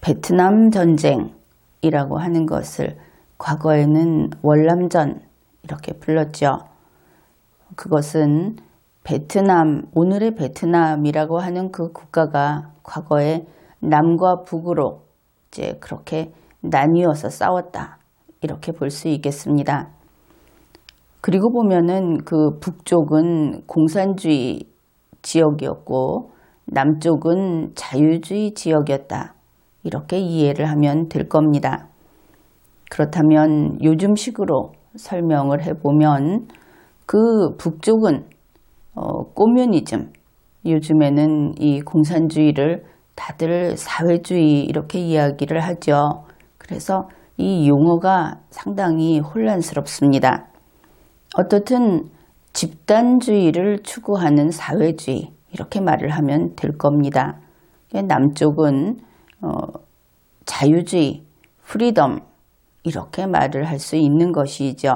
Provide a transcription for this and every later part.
베트남 전쟁이라고 하는 것을 과거에는 월남전 이렇게 불렀죠. 그것은 베트남, 오늘의 베트남이라고 하는 그 국가가 과거에 남과 북으로 이제 그렇게 나뉘어서 싸웠다. 이렇게 볼 수 있겠습니다. 그리고 보면은 그 북쪽은 공산주의 지역이었고 남쪽은 자유주의 지역이었다. 이렇게 이해를 하면 될 겁니다. 그렇다면 요즘식으로 설명을 해보면 그 북쪽은 꼬뮤니즘, 요즘에는 이 공산주의를 다들 사회주의 이렇게 이야기를 하죠. 그래서 이 용어가 상당히 혼란스럽습니다. 어떻든 집단주의를 추구하는 사회주의 이렇게 말을 하면 될 겁니다. 남쪽은 자유주의, 프리덤 이렇게 말을 할 수 있는 것이죠.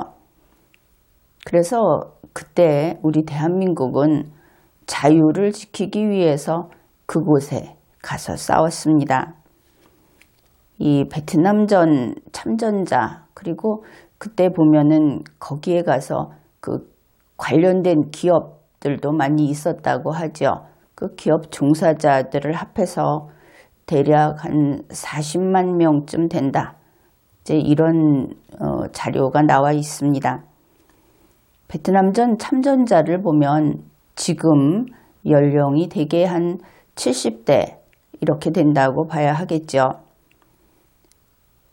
그래서 그때 우리 대한민국은 자유를 지키기 위해서 그곳에 가서 싸웠습니다. 이 베트남전 참전자 그리고 그때 보면은 거기에 가서 그 관련된 기업들도 많이 있었다고 하죠. 그 기업 종사자들을 합해서 대략 한 40만 명쯤 된다. 이제 이런 자료가 나와 있습니다. 베트남전 참전자를 보면 지금 연령이 대개 한 70대 이렇게 된다고 봐야 하겠죠.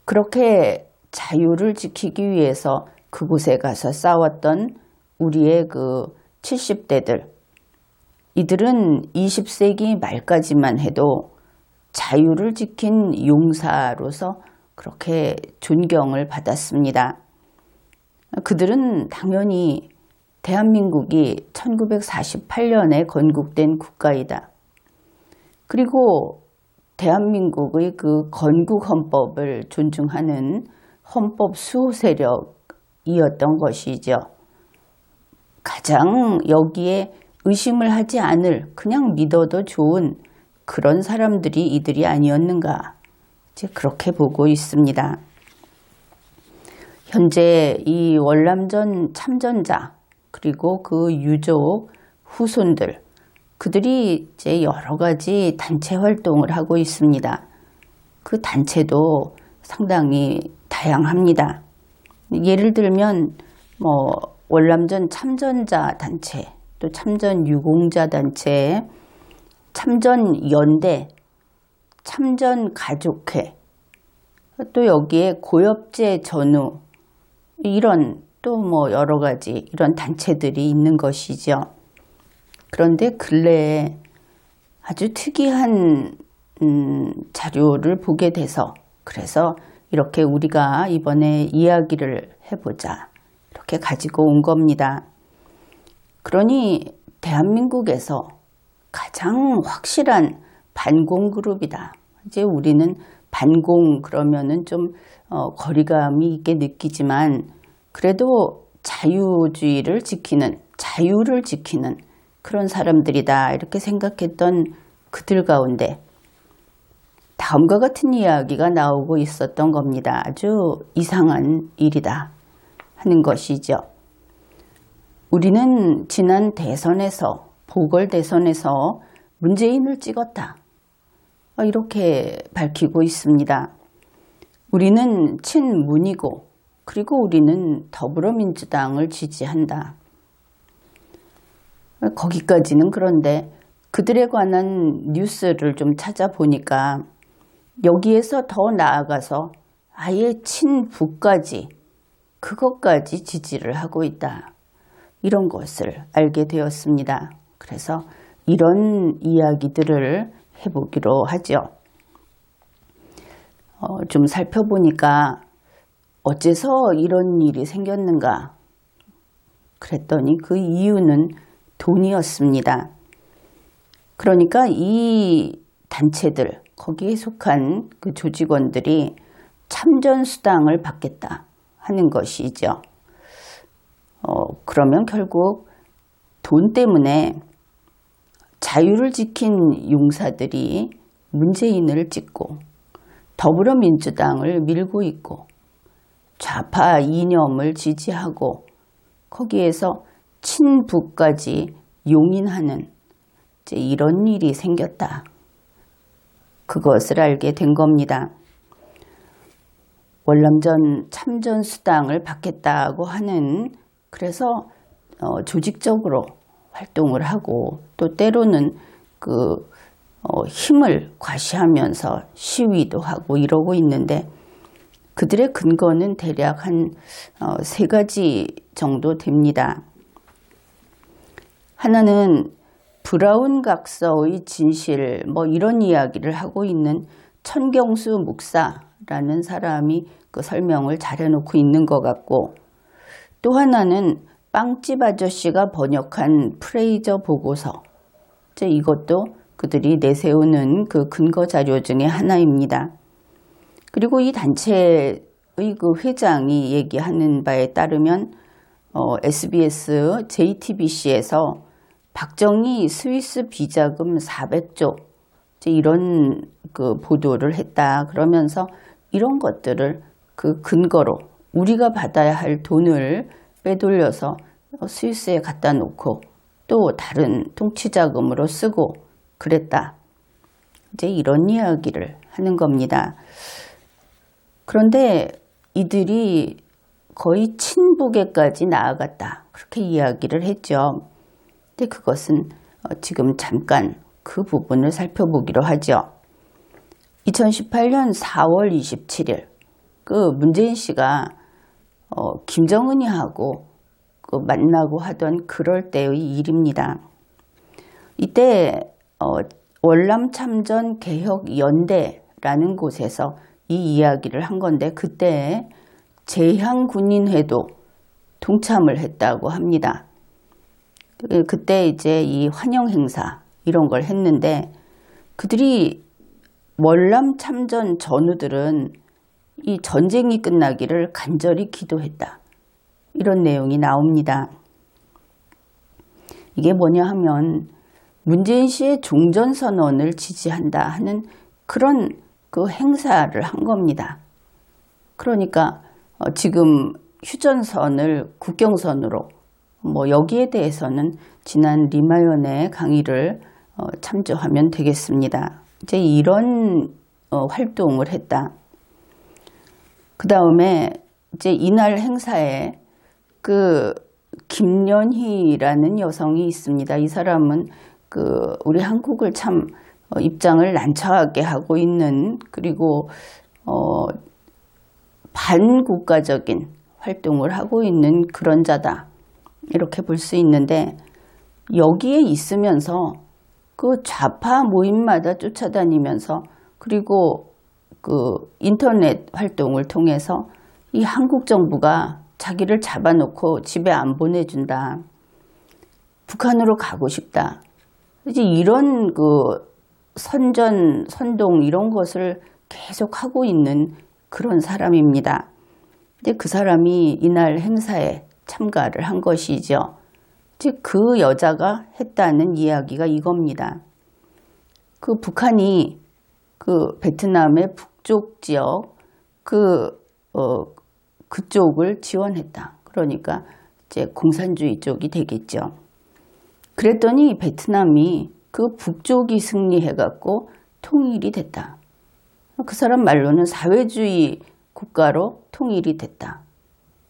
그렇게 자유를 지키기 위해서 그곳에 가서 싸웠던 우리의 그 70대들, 이들은 20세기 말까지만 해도 자유를 지킨 용사로서 그렇게 존경을 받았습니다. 그들은 당연히 대한민국이 1948년에 건국된 국가이다. 그리고 대한민국의 그 건국헌법을 존중하는 헌법 수호 세력이었던 것이죠. 가장 여기에 의심을 하지 않을, 그냥 믿어도 좋은 그런 사람들이 이들이 아니었는가, 이제 그렇게 보고 있습니다. 현재 이 월남전 참전자 그리고 그 유족 후손들, 그들이 이제 여러 가지 단체 활동을 하고 있습니다. 그 단체도 상당히 다양합니다. 예를 들면 월남전 참전자 단체, 또 참전 유공자 단체, 참전 연대, 참전 가족회, 또 여기에 고엽제 전후, 이런 또 여러 가지 이런 단체들이 있는 것이죠. 그런데 근래에 아주 특이한 자료를 보게 돼서, 그래서 이렇게 우리가 이번에 이야기를 해보자 이렇게 가지고 온 겁니다. 그러니 대한민국에서 가장 확실한 반공 그룹이다. 이제 우리는 반공 그러면은 좀 거리감이 있게 느끼지만, 그래도 자유주의를 지키는, 자유를 지키는 그런 사람들이다 이렇게 생각했던 그들 가운데 다음과 같은 이야기가 나오고 있었던 겁니다. 아주 이상한 일이다 하는 것이죠. 우리는 지난 대선에서, 보궐대선에서 문재인을 찍었다, 이렇게 밝히고 있습니다. 우리는 친문이고, 그리고 우리는 더불어민주당을 지지한다. 거기까지는 그런데 그들에 관한 뉴스를 좀 찾아보니까 여기에서 더 나아가서 아예 친북까지, 그것까지 지지를 하고 있다. 이런 것을 알게 되었습니다. 그래서 이런 이야기들을 해보기로 하죠. 좀 살펴보니까 어째서 이런 일이 생겼는가 그랬더니 그 이유는 돈이었습니다. 그러니까 이 단체들, 거기에 속한 그 조직원들이 참전수당을 받겠다 하는 것이죠. 그러면 결국 돈 때문에 자유를 지킨 용사들이 문재인을 찍고, 더불어민주당을 밀고 있고 좌파 이념을 지지하고 거기에서 친북까지 용인하는 이제 이런 일이 생겼다. 그것을 알게 된 겁니다. 월남전 참전수당을 받겠다고 하는, 그래서 조직적으로 활동을 하고 또 때로는 힘을 과시하면서 시위도 하고 이러고 있는데, 그들의 근거는 대략 한 3가지 정도 됩니다. 하나는 브라운 각서의 진실, 이런 이야기를 하고 있는 천경수 목사라는 사람이 그 설명을 잘 해놓고 있는 것 같고, 또 하나는 빵집 아저씨가 번역한 프레이저 보고서, 이것도 그들이 내세우는 그 근거 자료 중에 하나입니다. 그리고 이 단체의 그 회장이 얘기하는 바에 따르면 SBS, JTBC에서 박정희 스위스 비자금 400조 이런 그 보도를 했다. 그러면서 이런 것들을 그 근거로 우리가 받아야 할 돈을 빼돌려서 스위스에 갖다 놓고 또 다른 통치자금으로 쓰고 그랬다. 이제 이런 이야기를 하는 겁니다. 그런데 이들이 거의 친북에까지 나아갔다. 그렇게 이야기를 했죠. 근데 그것은 지금 잠깐 그 부분을 살펴보기로 하죠. 2018년 4월 27일 그 문재인 씨가 김정은이하고 만나고 하던 그럴 때의 일입니다. 이때 월남 참전 개혁 연대라는 곳에서 이 이야기를 한 건데, 그때 재향군인회도 동참을 했다고 합니다. 그때 이제 이 환영 행사 이런 걸 했는데, 그들이 월남 참전 전우들은 이 전쟁이 끝나기를 간절히 기도했다. 이런 내용이 나옵니다. 이게 뭐냐 하면 문재인 씨의 종전선언을 지지한다 하는 그런 그 행사를 한 겁니다. 그러니까 지금 휴전선을 국경선으로 여기에 대해서는 지난 리마연의 강의를 참조하면 되겠습니다. 이제 이런 활동을 했다. 그 다음에 이제 이날 행사에 그 김연희라는 여성이 있습니다. 이 사람은 우리 한국을 참 입장을 난처하게 하고 있는, 그리고 반국가적인 활동을 하고 있는 그런 자다. 이렇게 볼 수 있는데, 여기에 있으면서 그 좌파 모임마다 쫓아다니면서, 그리고 그 인터넷 활동을 통해서 이 한국 정부가 자기를 잡아놓고 집에 안 보내준다. 북한으로 가고 싶다. 이제 이런 그 선동 이런 것을 계속 하고 있는 그런 사람입니다. 근데 그 사람이 이날 행사에 참가를 한 것이죠. 즉 그 여자가 했다는 이야기가 이겁니다. 그 북한이 그 베트남의 북쪽 지역 그쪽을 지원했다. 그러니까 이제 공산주의 쪽이 되겠죠. 그랬더니 베트남이 그 북쪽이 승리해갖고 통일이 됐다. 그 사람 말로는 사회주의 국가로 통일이 됐다.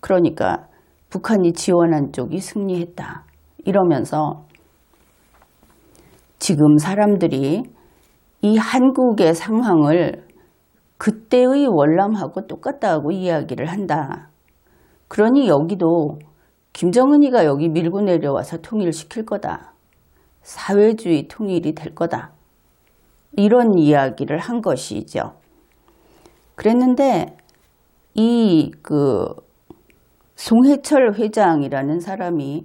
그러니까 북한이 지원한 쪽이 승리했다. 이러면서 지금 사람들이 이 한국의 상황을 그때의 월남하고 똑같다고 이야기를 한다. 그러니 여기도 김정은이가 여기 밀고 내려와서 통일시킬 거다. 사회주의 통일이 될 거다. 이런 이야기를 한 것이죠. 그랬는데 이 송해철 회장이라는 사람이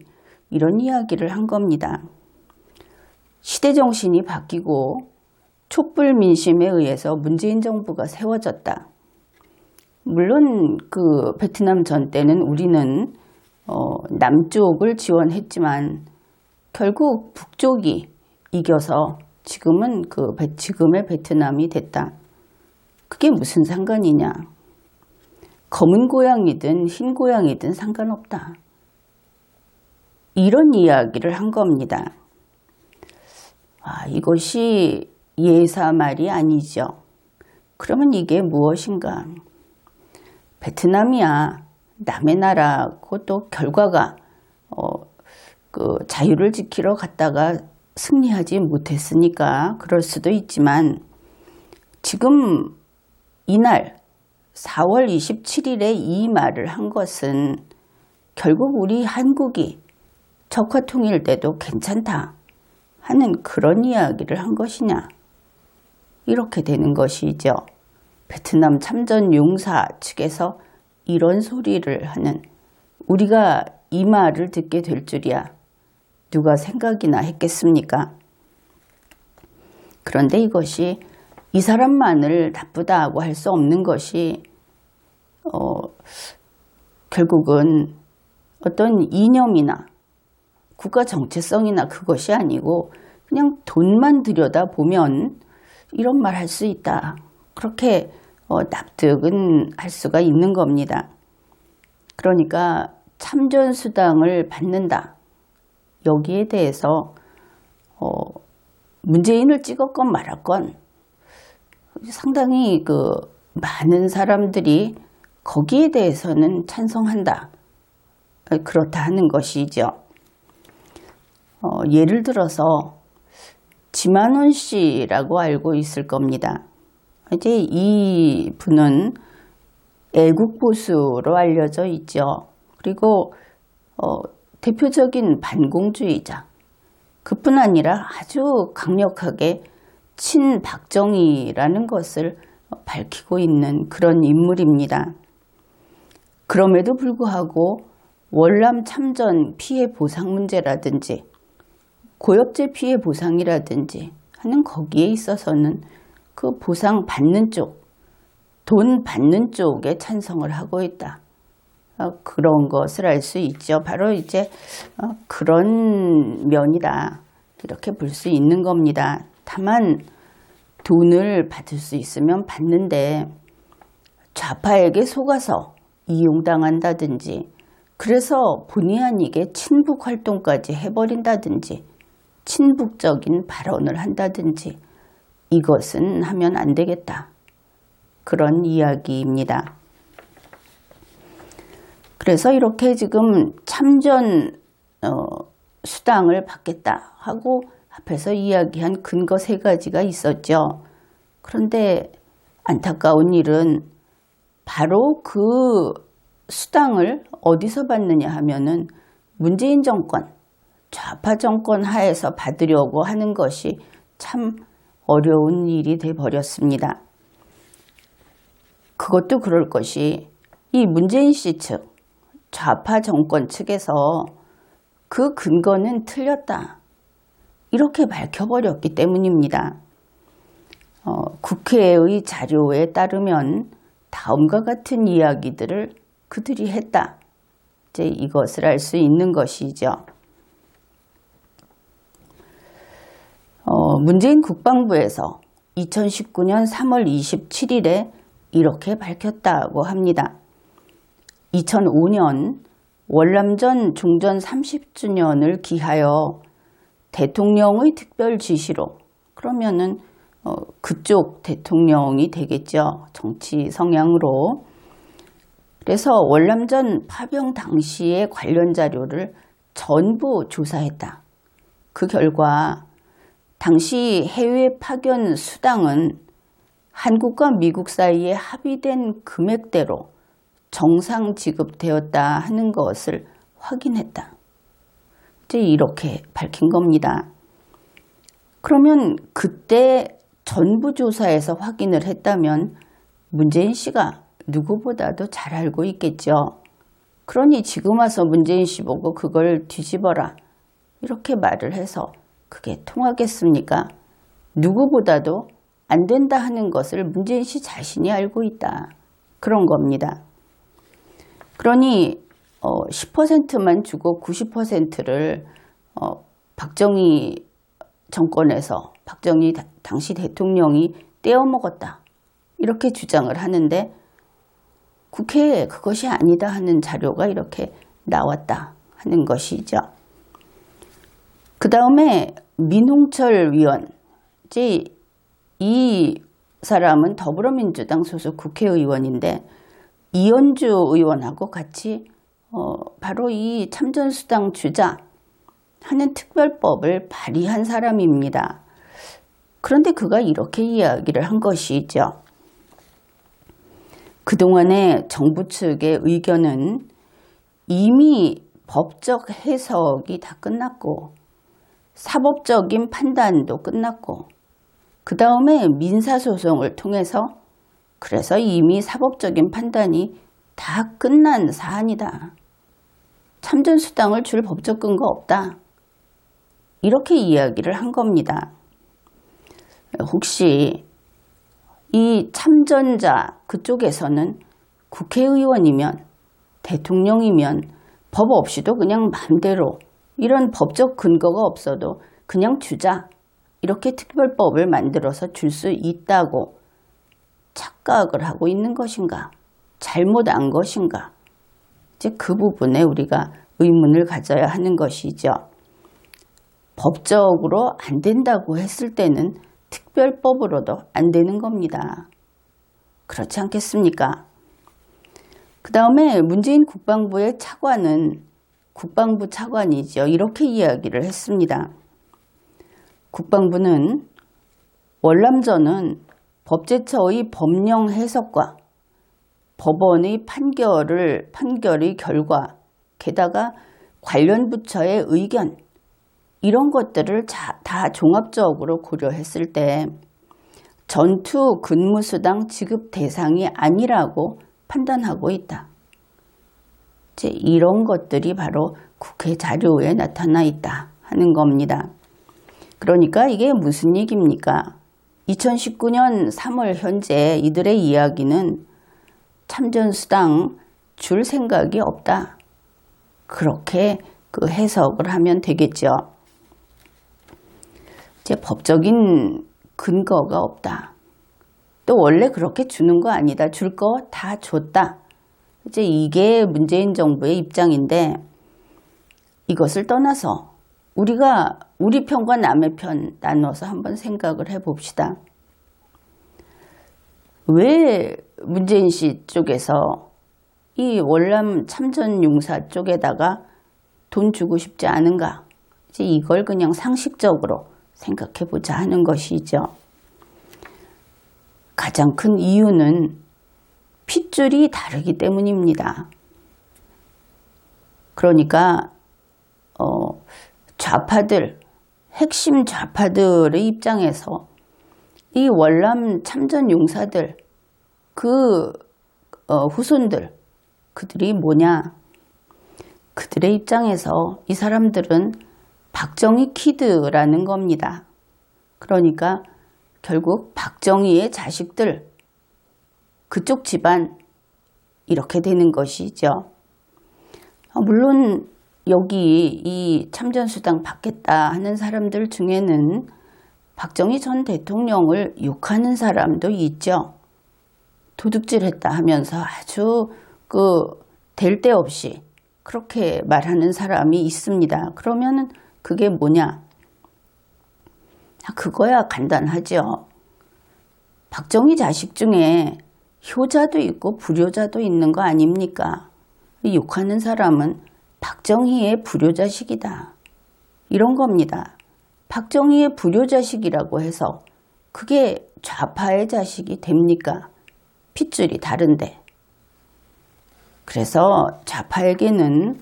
이런 이야기를 한 겁니다. 시대정신이 바뀌고 촛불 민심에 의해서 문재인 정부가 세워졌다. 물론 그 베트남 전 때는 우리는 남쪽을 지원했지만 결국 북쪽이 이겨서 지금은 지금의 베트남이 됐다. 그게 무슨 상관이냐. 검은 고양이든 흰 고양이든 상관없다. 이런 이야기를 한 겁니다. 이것이 예사말이 아니죠. 그러면 이게 무엇인가? 베트남이야 남의 나라고 또 결과가 자유를 지키러 갔다가 승리하지 못했으니까 그럴 수도 있지만 지금 이날 4월 27일에 이 말을 한 것은 결국 우리 한국이 적화통일 때도 괜찮다 하는 그런 이야기를 한 것이냐. 이렇게 되는 것이죠. 베트남 참전 용사 측에서 이런 소리를 하는 우리가 이 말을 듣게 될 줄이야 누가 생각이나 했겠습니까? 그런데 이것이 이 사람만을 나쁘다고 할 수 없는 것이 결국은 어떤 이념이나 국가 정체성이나 그것이 아니고 그냥 돈만 들여다보면 이런 말 할 수 있다. 그렇게 납득은 할 수가 있는 겁니다. 그러니까 참전수당을 받는다. 여기에 대해서 문재인을 찍었건 말았건 상당히 많은 사람들이 거기에 대해서는 찬성한다. 그렇다 하는 것이죠. 예를 들어서 지만원 씨라고 알고 있을 겁니다. 이제 이 분은 애국보수로 알려져 있죠. 그리고 대표적인 반공주의자. 그뿐 아니라 아주 강력하게 친박정희라는 것을 밝히고 있는 그런 인물입니다. 그럼에도 불구하고 월남 참전 피해 보상 문제라든지 고엽제 피해 보상이라든지 하는 거기에 있어서는 그 보상 받는 쪽, 돈 받는 쪽에 찬성을 하고 있다. 그런 것을 알 수 있죠. 바로 이제 그런 면이다. 이렇게 볼 수 있는 겁니다. 다만 돈을 받을 수 있으면 받는데 좌파에게 속아서 이용당한다든지 그래서 본의 아니게 친북 활동까지 해버린다든지 친북적인 발언을 한다든지 이것은 하면 안 되겠다. 그런 이야기입니다. 그래서 이렇게 지금 참전 수당을 받겠다 하고 앞에서 이야기한 근거 3가지가 있었죠. 그런데 안타까운 일은 바로 그 수당을 어디서 받느냐 하면은 문재인 정권, 좌파 정권 하에서 받으려고 하는 것이 참 어려운 일이 돼버렸습니다. 그것도 그럴 것이 이 문재인 씨 측, 좌파 정권 측에서 그 근거는 틀렸다. 이렇게 밝혀버렸기 때문입니다. 국회의 자료에 따르면 다음과 같은 이야기들을 그들이 했다. 이제 이것을 알 수 있는 것이죠. 문재인 국방부에서 2019년 3월 27일에 이렇게 밝혔다고 합니다. 2005년 월남전 종전 30주년을 기하여 대통령의 특별 지시로 그러면은 그쪽 대통령이 되겠죠. 정치 성향으로. 그래서 월남전 파병 당시의 관련 자료를 전부 조사했다. 그 결과 당시 해외 파견 수당은 한국과 미국 사이에 합의된 금액대로 정상 지급되었다 하는 것을 확인했다. 이제 이렇게 밝힌 겁니다. 그러면 그때 전부 조사해서 확인을 했다면 문재인 씨가 누구보다도 잘 알고 있겠죠. 그러니 지금 와서 문재인 씨 보고 그걸 뒤집어라 이렇게 말을 해서 그게 통하겠습니까? 누구보다도 안 된다 하는 것을 문재인 씨 자신이 알고 있다. 그런 겁니다. 그러니 10%만 주고 90%를 박정희 정권에서 박정희 당시 대통령이 떼어먹었다. 이렇게 주장을 하는데 국회에 그것이 아니다 하는 자료가 이렇게 나왔다 하는 것이죠. 그 다음에 민홍철 위원, 이제 이 사람은 더불어민주당 소속 국회의원인데 이현주 의원하고 같이 바로 이 참전수당 주자 하는 특별법을 발의한 사람입니다. 그런데 그가 이렇게 이야기를 한 것이죠. 그동안의 정부 측의 의견은 이미 법적 해석이 다 끝났고 사법적인 판단도 끝났고 그 다음에 민사소송을 통해서 그래서 이미 사법적인 판단이 다 끝난 사안이다. 참전수당을 줄 법적 근거 없다. 이렇게 이야기를 한 겁니다. 혹시 이 참전자 그쪽에서는 국회의원이면 대통령이면 법 없이도 그냥 마음대로 이런 법적 근거가 없어도 그냥 주자 이렇게 특별법을 만들어서 줄 수 있다고 착각을 하고 있는 것인가? 잘못 안 것인가? 이제 그 부분에 우리가 의문을 가져야 하는 것이죠. 법적으로 안 된다고 했을 때는 특별법으로도 안 되는 겁니다. 그렇지 않겠습니까? 그 다음에 문재인 국방부의 차관은 국방부 차관이죠. 이렇게 이야기를 했습니다. 국방부는 월남전은 법제처의 법령 해석과 법원의 판결의 결과, 게다가 관련 부처의 의견, 이런 것들을 다 종합적으로 고려했을 때 전투 근무수당 지급 대상이 아니라고 판단하고 있다. 이제 이런 것들이 바로 국회 자료에 나타나 있다 하는 겁니다. 그러니까 이게 무슨 얘기입니까? 2019년 3월 현재 이들의 이야기는 참전수당 줄 생각이 없다. 그렇게 그 해석을 하면 되겠죠. 이제 법적인 근거가 없다. 또 원래 그렇게 주는 거 아니다. 줄 거 다 줬다. 이제 이게 문재인 정부의 입장인데 이것을 떠나서 우리가 우리 편과 남의 편 나눠서 한번 생각을 해봅시다. 왜 문재인 씨 쪽에서 이 월남 참전용사 쪽에다가 돈 주고 싶지 않은가? 이제 이걸 그냥 상식적으로 생각해보자 하는 것이죠. 가장 큰 이유는 핏줄이 다르기 때문입니다. 그러니까 좌파들, 핵심 좌파들의 입장에서 이 월남 참전 용사들, 그 후손들, 그들이 뭐냐? 그들의 입장에서 이 사람들은 박정희 키드라는 겁니다. 그러니까 결국 박정희의 자식들, 그쪽 집안 이렇게 되는 것이죠. 물론 여기 이 참전수당 받겠다 하는 사람들 중에는 박정희 전 대통령을 욕하는 사람도 있죠. 도둑질했다 하면서 아주 될 데 없이 그렇게 말하는 사람이 있습니다. 그러면은 그게 뭐냐? 그거야 간단하죠. 박정희 자식 중에 효자도 있고 불효자도 있는 거 아닙니까? 욕하는 사람은 박정희의 불효자식이다. 이런 겁니다. 박정희의 불효자식이라고 해서 그게 좌파의 자식이 됩니까? 핏줄이 다른데. 그래서 좌파에게는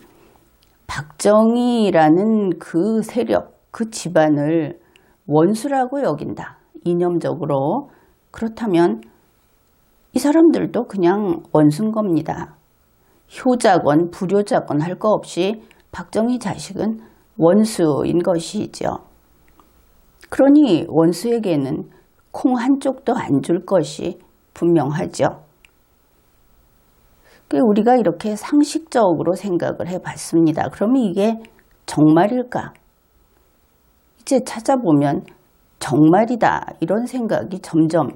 박정희라는 그 세력, 그 집안을 원수라고 여긴다. 이념적으로. 그렇다면 이 사람들도 그냥 원수인 겁니다. 효자건 불효자건 할 거 없이 박정희 자식은 원수인 것이죠. 그러니 원수에게는 콩 한쪽도 안 줄 것이 분명하죠. 우리가 이렇게 상식적으로 생각을 해봤습니다. 그러면 이게 정말일까? 이제 찾아보면 정말이다 이런 생각이 점점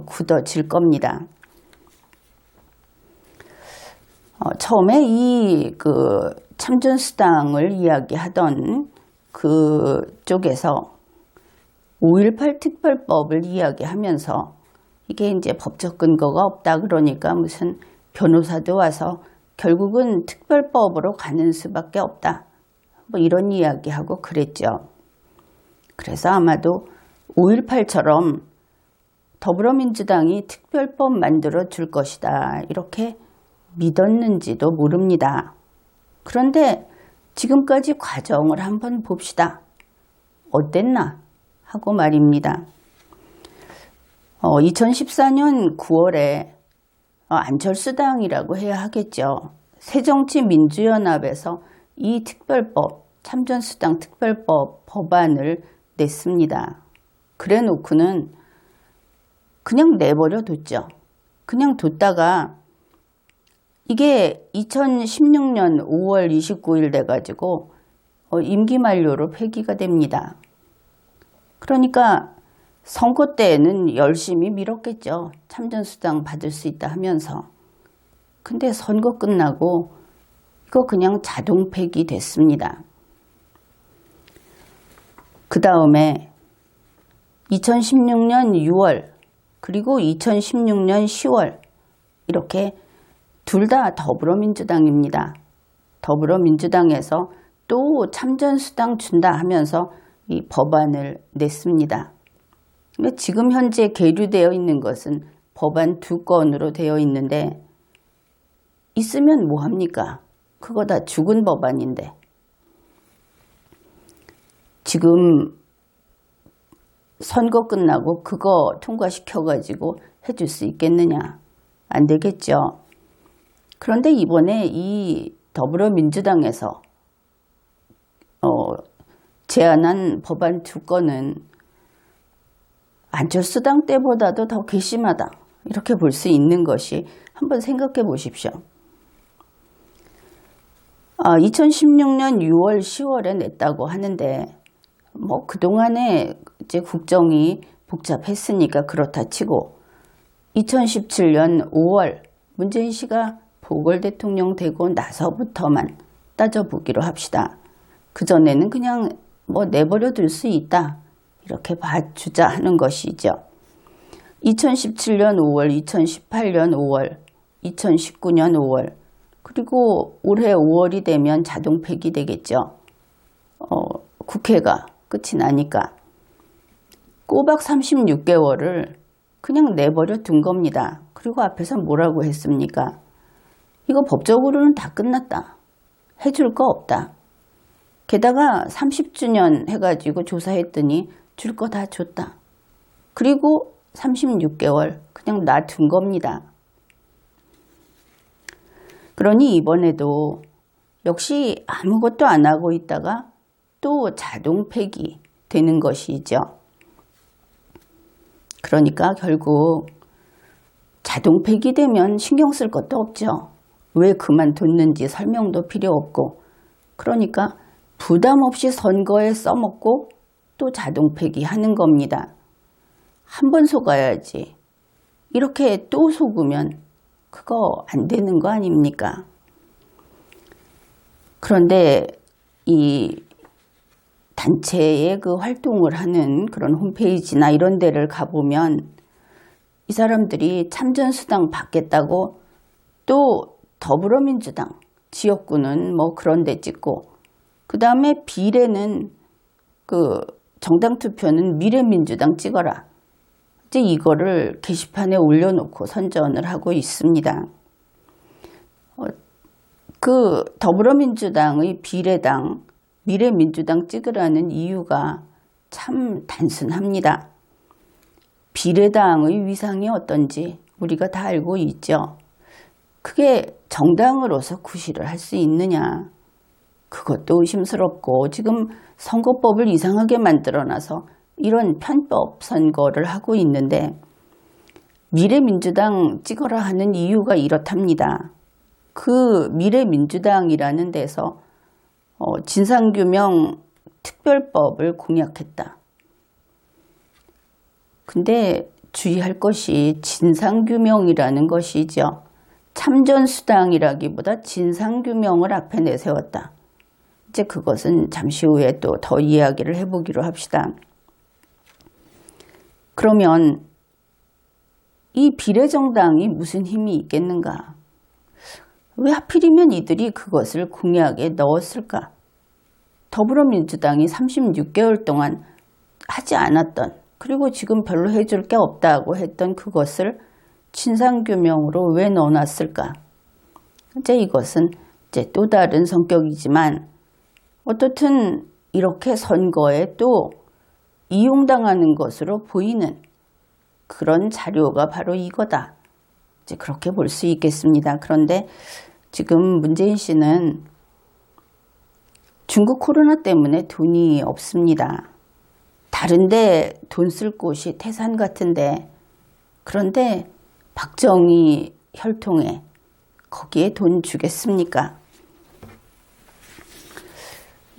굳어질 겁니다. 처음에 이 참전수당을 이야기하던 그쪽에서 5.18 특별법을 이야기하면서 이게 이제 법적 근거가 없다 그러니까 무슨 변호사도 와서 결국은 특별법으로 가는 수밖에 없다. 뭐 이런 이야기하고 그랬죠. 그래서 아마도 5.18처럼 더불어민주당이 특별법 만들어 줄 것이다. 이렇게 믿었는지도 모릅니다. 그런데 지금까지 과정을 한번 봅시다. 어땠나 하고 말입니다. 2014년 9월에 안철수당이라고 해야 하겠죠. 새정치민주연합에서 이 특별법, 참전수당 특별법 법안을 냈습니다. 그래 놓고는 그냥 내버려 뒀죠. 그냥 뒀다가 이게 2016년 5월 29일 돼가지고 임기 만료로 폐기가 됩니다. 그러니까 선거 때에는 열심히 밀었겠죠. 참전수당 받을 수 있다 하면서. 근데 선거 끝나고 이거 그냥 자동 폐기됐습니다. 그 다음에 2016년 6월 그리고 2016년 10월 이렇게 둘 다 더불어민주당입니다. 더불어민주당에서 또 참전수당 준다 하면서 이 법안을 냈습니다. 지금 현재 계류되어 있는 것은 법안 2건으로 되어 있는데 있으면 뭐합니까? 그거 다 죽은 법안인데 지금 선거 끝나고 그거 통과시켜가지고 해줄 수 있겠느냐? 안 되겠죠. 그런데 이번에 이 더불어민주당에서 제안한 법안 2건은 안철수당 때보다도 더 괘씸하다. 이렇게 볼 수 있는 것이 한번 생각해 보십시오. 2016년 6월, 10월에 냈다고 하는데 뭐 그동안에 이제 국정이 복잡했으니까 그렇다 치고 2017년 5월 문재인 씨가 보궐대통령 되고 나서부터만 따져보기로 합시다. 그전에는 그냥 뭐 내버려 둘 수 있다. 이렇게 봐주자 하는 것이죠. 2017년 5월, 2018년 5월, 2019년 5월, 그리고 올해 5월이 되면 자동 폐기되겠죠. 국회가 끝이 나니까. 꼬박 36개월을 그냥 내버려 둔 겁니다. 그리고 앞에서 뭐라고 했습니까? 이거 법적으로는 다 끝났다. 해줄 거 없다. 게다가 30주년 해가지고 조사했더니 줄 거 다 줬다. 그리고 36개월 그냥 놔둔 겁니다. 그러니 이번에도 역시 아무것도 안 하고 있다가 또 자동 폐기 되는 것이죠. 그러니까 결국 자동 폐기되면 신경 쓸 것도 없죠. 왜 그만뒀는지 설명도 필요 없고. 그러니까 부담 없이 선거에 써먹고 또 자동 폐기하는 겁니다. 한 번 속아야지. 이렇게 또 속으면 그거 안 되는 거 아닙니까? 그런데 이 단체의 그 활동을 하는 그런 홈페이지나 이런 데를 가보면 이 사람들이 참전수당 받겠다고 또 더불어민주당 지역구는 뭐 그런 데 찍고 그 다음에 비례는 그 정당투표는 미래민주당 찍어라. 이제 이거를 게시판에 올려놓고 선전을 하고 있습니다. 그 더불어민주당의 비례당, 미래민주당 찍으라는 이유가 참 단순합니다. 비례당의 위상이 어떤지 우리가 다 알고 있죠. 그게 정당으로서 구실을 할 수 있느냐. 그것도 의심스럽고 지금 선거법을 이상하게 만들어놔서 이런 편법 선거를 하고 있는데 미래민주당 찍어라 하는 이유가 이렇답니다. 그 미래민주당이라는 데서 진상규명 특별법을 공약했다. 근데 주의할 것이 진상규명이라는 것이죠. 참전수당이라기보다 진상규명을 앞에 내세웠다. 이제 그것은 잠시 후에 또 더 이야기를 해보기로 합시다. 그러면 이 비례정당이 무슨 힘이 있겠는가? 왜 하필이면 이들이 그것을 공약에 넣었을까? 더불어민주당이 36개월 동안 하지 않았던, 그리고 지금 별로 해줄 게 없다고 했던 그것을 진상규명으로 왜 넣어놨을까? 이제 이것은 이제 또 다른 성격이지만 어떻든 이렇게 선거에 또 이용당하는 것으로 보이는 그런 자료가 바로 이거다. 이제 그렇게 볼 수 있겠습니다. 그런데 지금 문재인 씨는 중국 코로나 때문에 돈이 없습니다. 다른데 돈 쓸 곳이 태산 같은데, 그런데 박정희 혈통에 거기에 돈 주겠습니까?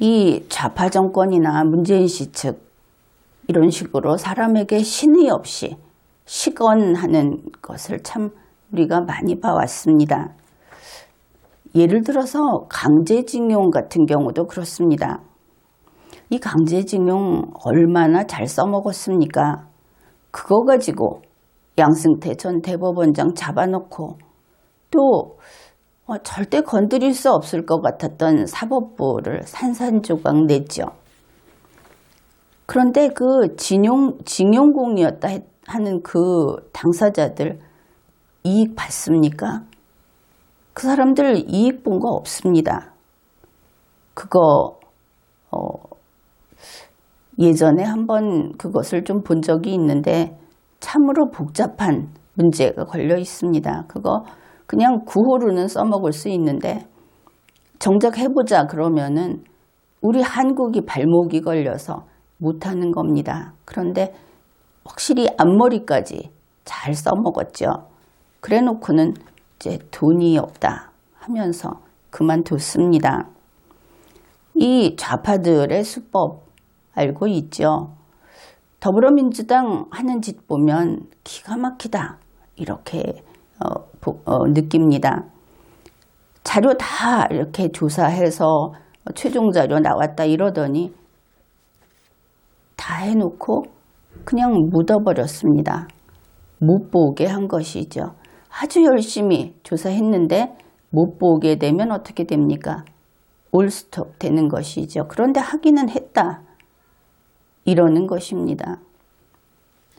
이 좌파 정권이나 문재인 씨 측 이런 식으로 사람에게 신의 없이 시건하는 것을 참 우리가 많이 봐왔습니다. 예를 들어서 강제징용 같은 경우도 그렇습니다. 이 강제징용 얼마나 잘 써먹었습니까? 그거 가지고 양승태 전 대법원장 잡아놓고 또 절대 건드릴 수 없을 것 같았던 사법부를 산산조각 냈죠. 그런데 그 징용공이었다 하는 그 당사자들 이익 받습니까? 그 사람들 이익 본 거 없습니다. 그거 예전에 한번 그것을 좀 본 적이 있는데 참으로 복잡한 문제가 걸려 있습니다. 그거 그냥 구호로는 써먹을 수 있는데 정작 해보자 그러면은 우리 한국이 발목이 걸려서 못하는 겁니다. 그런데 확실히 앞머리까지 잘 써먹었죠. 그래 놓고는 이제 돈이 없다 하면서 그만뒀습니다. 이 좌파들의 수법 알고 있죠. 더불어민주당 하는 짓 보면 기가 막히다 이렇게 느낍니다. 자료 다 이렇게 조사해서 최종 자료 나왔다 이러더니 다 해놓고 그냥 묻어버렸습니다. 못 보게 한 것이죠. 아주 열심히 조사했는데 못 보게 되면 어떻게 됩니까? 올스톱 되는 것이죠. 그런데 하기는 했다. 이러는 것입니다.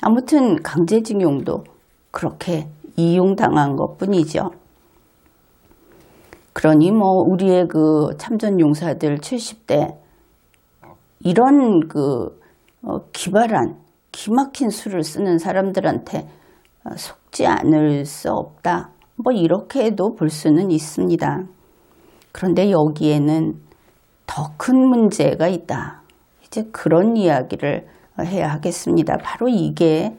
아무튼 강제징용도 그렇게 이용당한 것뿐이죠. 그러니 뭐 우리의 그 참전용사들 70대 이런 그 기발한 기막힌 수를 쓰는 사람들한테 속지 않을 수 없다. 뭐 이렇게도 볼 수는 있습니다. 그런데 여기에는 더 큰 문제가 있다. 이제 그런 이야기를 해야 하겠습니다. 바로 이게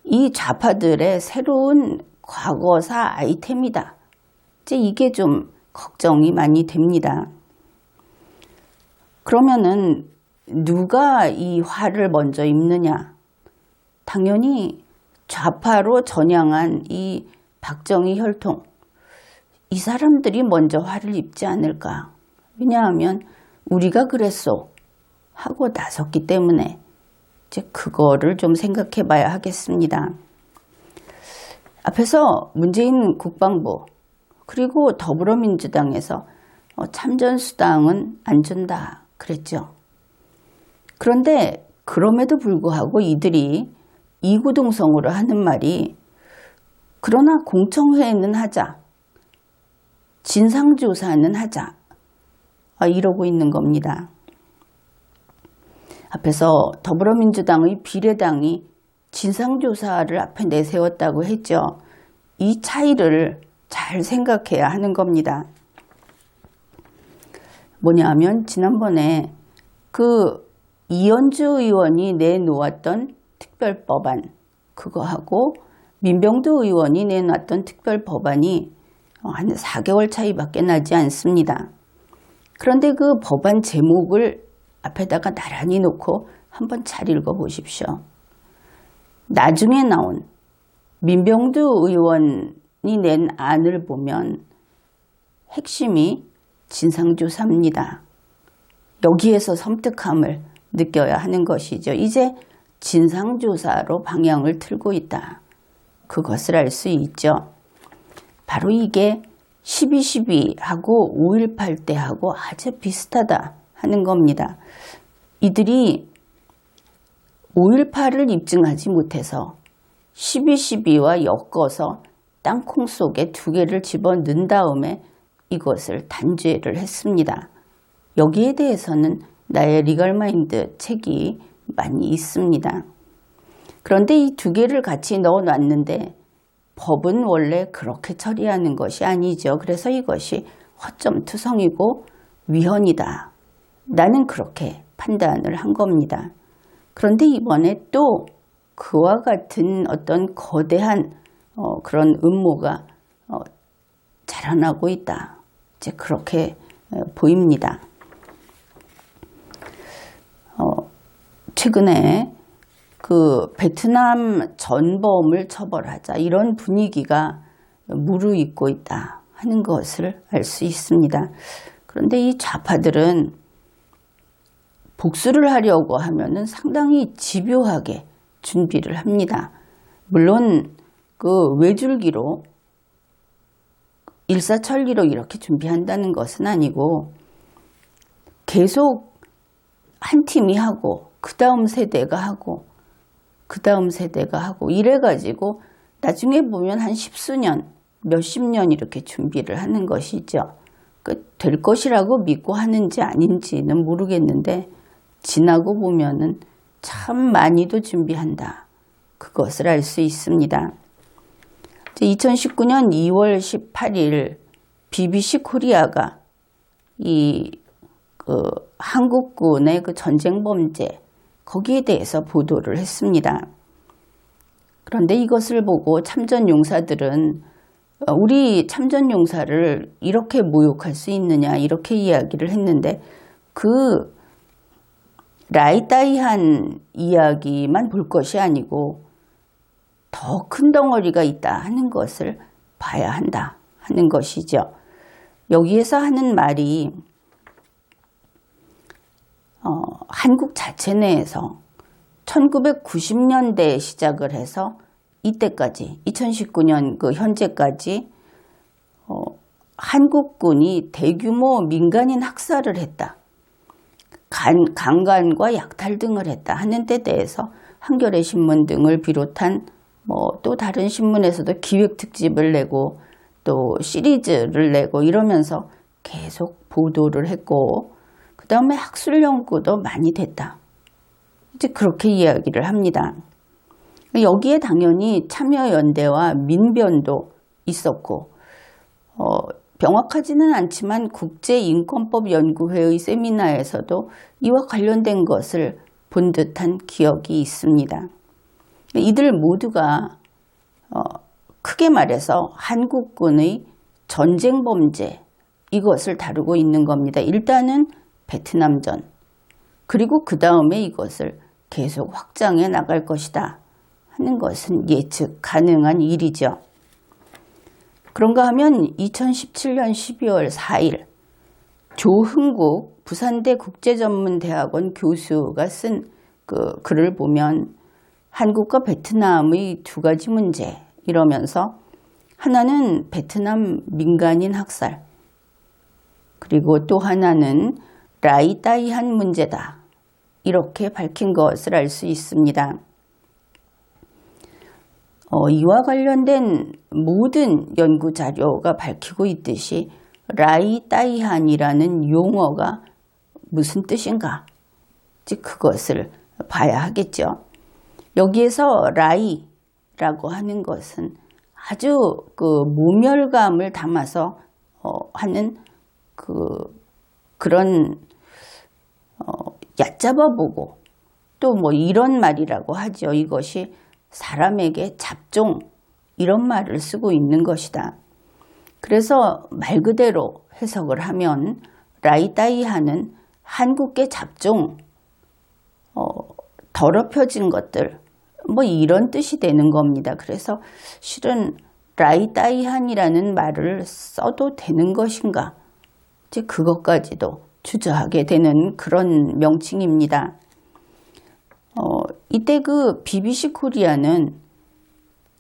이 좌파들의 새로운 과거사 아이템이다. 이제 이게 좀 걱정이 많이 됩니다. 그러면은 누가 이 화를 먼저 입느냐? 당연히 좌파로 전향한 이 박정희 혈통, 이 사람들이 먼저 화를 입지 않을까? 왜냐하면 우리가 그랬소 하고 나섰기 때문에 이제 그거를 좀 생각해 봐야 하겠습니다. 앞에서 문재인 국방부 그리고 더불어민주당에서 참전수당은 안 준다 그랬죠. 그런데 그럼에도 불구하고 이들이 이구동성으로 하는 말이 그러나 공청회는 하자, 진상조사는 하자 이러고 있는 겁니다. 앞에서 더불어민주당의 비례당이 진상조사를 앞에 내세웠다고 했죠. 이 차이를 잘 생각해야 하는 겁니다. 뭐냐면 지난번에 그 이현주 의원이 내놓았던 특별법안 그거하고 민병두 의원이 내놨던 특별법안이 한 4개월 차이밖에 나지 않습니다. 그런데 그 법안 제목을 앞에다가 나란히 놓고 한번 잘 읽어보십시오. 나중에 나온 민병두 의원이 낸 안을 보면 핵심이 진상조사입니다. 여기에서 섬뜩함을 느껴야 하는 것이죠. 이제 진상조사로 방향을 틀고 있다. 그것을 알 수 있죠. 바로 이게 12.12하고 5.18 때하고 아주 비슷하다 하는 겁니다. 이들이 5.18을 입증하지 못해서 12.12와 엮어서 땅콩 속에 두 개를 집어넣은 다음에 이것을 단죄를 했습니다. 여기에 대해서는 나의 리걸마인드 책이 많이 있습니다. 그런데 이 두 개를 같이 넣어놨는데 법은 원래 그렇게 처리하는 것이 아니죠. 그래서 이것이 허점투성이고 위헌이다. 나는 그렇게 판단을 한 겁니다. 그런데 이번에 또 그와 같은 어떤 거대한 그런 음모가 자라나고 있다. 이제 그렇게 보입니다. 최근에 그 베트남 전범을 처벌하자 이런 분위기가 무르익고 있다 하는 것을 알 수 있습니다. 그런데 이 좌파들은 복수를 하려고 하면은 상당히 집요하게 준비를 합니다. 물론 그 외줄기로 일사천리로 이렇게 준비한다는 것은 아니고 계속 한 팀이 하고 그 다음 세대가 하고 그 다음 세대가 하고 이래가지고 나중에 보면 한 십수년, 몇십 년 이렇게 준비를 하는 것이죠. 될 것이라고 믿고 하는지 아닌지는 모르겠는데 지나고 보면은 참 많이도 준비한다. 그것을 알 수 있습니다. 2019년 2월 18일 BBC 코리아가 한국군의 그 전쟁 범죄 거기에 대해서 보도를 했습니다. 그런데 이것을 보고 참전용사들은 우리 참전용사를 이렇게 모욕할 수 있느냐 이렇게 이야기를 했는데 그 라이따이한 이야기만 볼 것이 아니고 더 큰 덩어리가 있다 하는 것을 봐야 한다 하는 것이죠. 여기에서 하는 말이 한국 자체 내에서 1990년대에 시작을 해서 이때까지 2019년 그 현재까지 한국군이 대규모 민간인 학살을 했다. 강간과 약탈 등을 했다 하는 데 대해서 한겨레 신문 등을 비롯한 또 다른 신문에서도 기획특집을 내고 또 시리즈를 내고 이러면서 계속 보도를 했고 그 다음에 학술 연구도 많이 됐다. 이제 그렇게 이야기를 합니다. 여기에 당연히 참여연대와 민변도 있었고 명확하지는 않지만 국제인권법연구회의 세미나에서도 이와 관련된 것을 본 듯한 기억이 있습니다. 이들 모두가 크게 말해서 한국군의 전쟁 범죄 이것을 다루고 있는 겁니다. 일단은 베트남전 그리고 그 다음에 이것을 계속 확장해 나갈 것이다 하는 것은 예측 가능한 일이죠. 그런가 하면 2017년 12월 4일 조흥국 부산대 국제전문대학원 교수가 쓴 그 글을 보면 한국과 베트남의 두 가지 문제 이러면서 하나는 베트남 민간인 학살 그리고 또 하나는 라이따이한 문제다 이렇게 밝힌 것을 알 수 있습니다. 이와 관련된 모든 연구 자료가 밝히고 있듯이 라이따이한이라는 용어가 무슨 뜻인가? 즉 그것을 봐야 하겠죠. 여기에서 라이라고 하는 것은 아주 그 모멸감을 담아서 하는 그런 얕잡아보고 또 이런 말이라고 하죠. 이것이 사람에게 잡종 이런 말을 쓰고 있는 것이다. 그래서 말 그대로 해석을 하면 라이따이하는 한국계 잡종 더럽혀진 것들 뭐 이런 뜻이 되는 겁니다. 그래서 실은 라이따이한이라는 말을 써도 되는 것인가? 이제 그것까지도 주저하게 되는 그런 명칭입니다. 이때 그 BBC 코리아는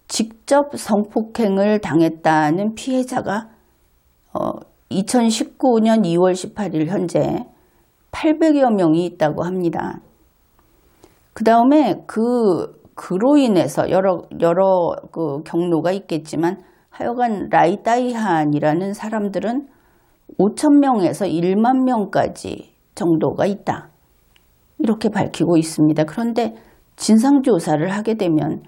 직접 성폭행을 당했다는 피해자가 2019년 2월 18일 현재 800여 명이 있다고 합니다. 그 다음에 그로 인해서 여러 그 경로가 있겠지만 하여간 라이따이한이라는 사람들은 5,000명에서 1만 명까지 정도가 있다. 이렇게 밝히고 있습니다. 그런데 진상조사를 하게 되면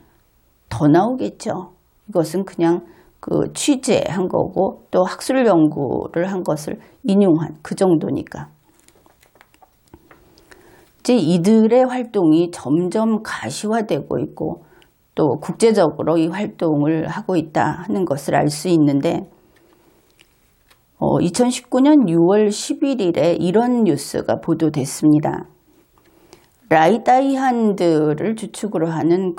더 나오겠죠. 이것은 그냥 그 취재한 거고 또 학술 연구를 한 것을 인용한 그 정도니까. 이제 이들의 활동이 점점 가시화되고 있고 또 국제적으로 이 활동을 하고 있다 하는 것을 알 수 있는데 2019년 6월 11일에 이런 뉴스가 보도됐습니다. 라이따이한들을 주축으로 하는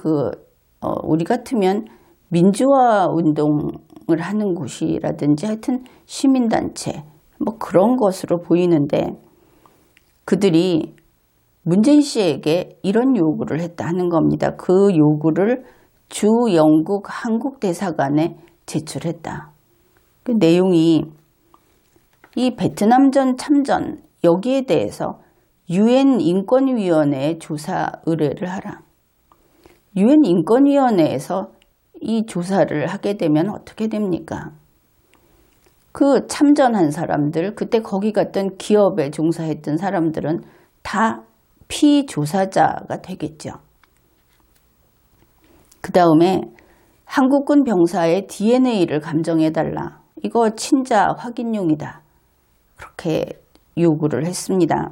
우리 같으면 민주화 운동을 하는 곳이라든지 하여튼 시민단체 뭐 그런 것으로 보이는데 그들이 문재인 씨에게 이런 요구를 했다 하는 겁니다. 그 요구를 주 영국 한국 대사관에 제출했다. 그 내용이 이 베트남전 참전 여기에 대해서 UN 인권위원회에 조사 의뢰를 하라. UN 인권위원회에서 이 조사를 하게 되면 어떻게 됩니까? 그 참전한 사람들, 그때 거기 갔던 기업에 종사했던 사람들은 다 피조사자가 되겠죠. 그 다음에 한국군 병사의 DNA를 감정해달라. 이거 친자 확인용이다. 그렇게 요구를 했습니다.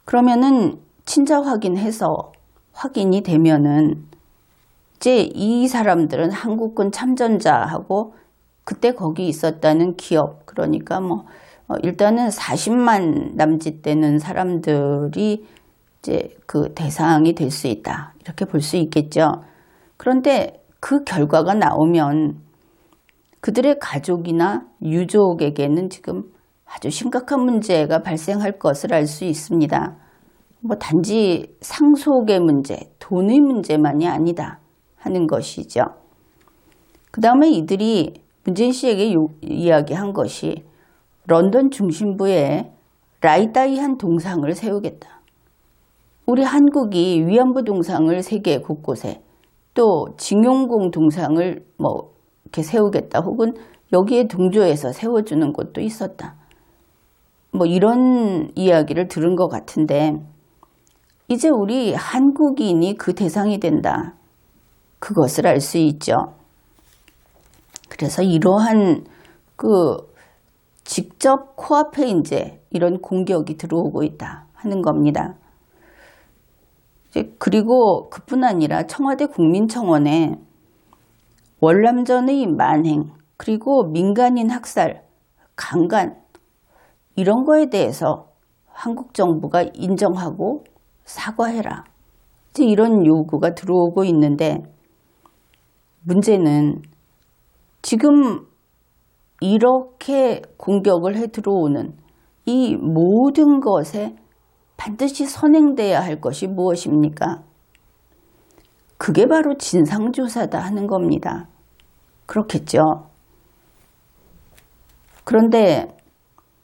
그러면은 친자 확인해서 확인이 되면은 이제 이 사람들은 한국군 참전자하고 그때 거기 있었다는 기업, 그러니까 뭐 일단은 40만 남짓 되는 사람들이 이제 그 대상이 될 수 있다. 이렇게 볼 수 있겠죠. 그런데 그 결과가 나오면 그들의 가족이나 유족에게는 지금 아주 심각한 문제가 발생할 것을 알 수 있습니다. 뭐 단지 상속의 문제, 돈의 문제만이 아니다 하는 것이죠. 그 다음에 이들이 문재인 씨에게 이야기한 것이 런던 중심부에 라이따이한 동상을 세우겠다. 우리 한국이 위안부 동상을 세계 곳곳에 또 징용공 동상을 뭐 이렇게 세우겠다. 혹은 여기에 동조해서 세워주는 곳도 있었다. 뭐 이런 이야기를 들은 것 같은데 이제 우리 한국인이 그 대상이 된다. 그것을 알 수 있죠. 그래서 이러한 직접 코앞에 이제 이런 공격이 들어오고 있다 하는 겁니다. 그리고 그뿐 아니라 청와대 국민청원에 월남전의 만행, 그리고 민간인 학살, 강간 이런 거에 대해서 한국 정부가 인정하고 사과해라. 이제 이런 요구가 들어오고 있는데 문제는 지금 이렇게 공격을 해 들어오는 이 모든 것에 반드시 선행돼야 할 것이 무엇입니까? 그게 바로 진상조사다 하는 겁니다. 그렇겠죠. 그런데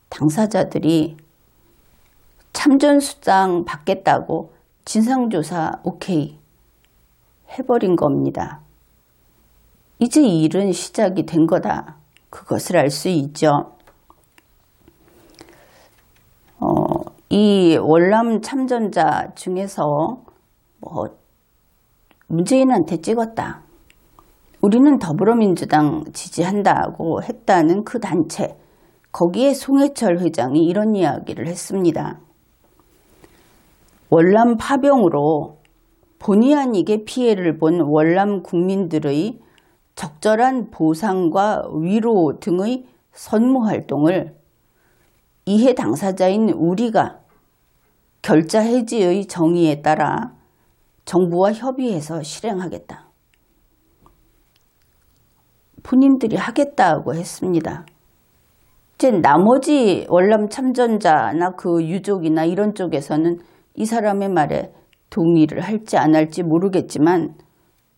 당사자들이 참전수당 받겠다고 진상조사 오케이 해버린 겁니다. 이제 이 일은 시작이 된 거다. 그것을 알 수 있죠. 이 월남 참전자 중에서 뭐 문재인한테 찍었다. 우리는 더불어민주당 지지한다고 했다는 그 단체, 거기에 송해철 회장이 이런 이야기를 했습니다. 월남 파병으로 본의 아니게 피해를 본 월남 국민들의 적절한 보상과 위로 등의 선무활동을 이해 당사자인 우리가 결자 해지의 정의에 따라 정부와 협의해서 실행하겠다. 본인들이 하겠다고 했습니다. 이제 나머지 월남 참전자나 그 유족이나 이런 쪽에서는 이 사람의 말에 동의를 할지 안 할지 모르겠지만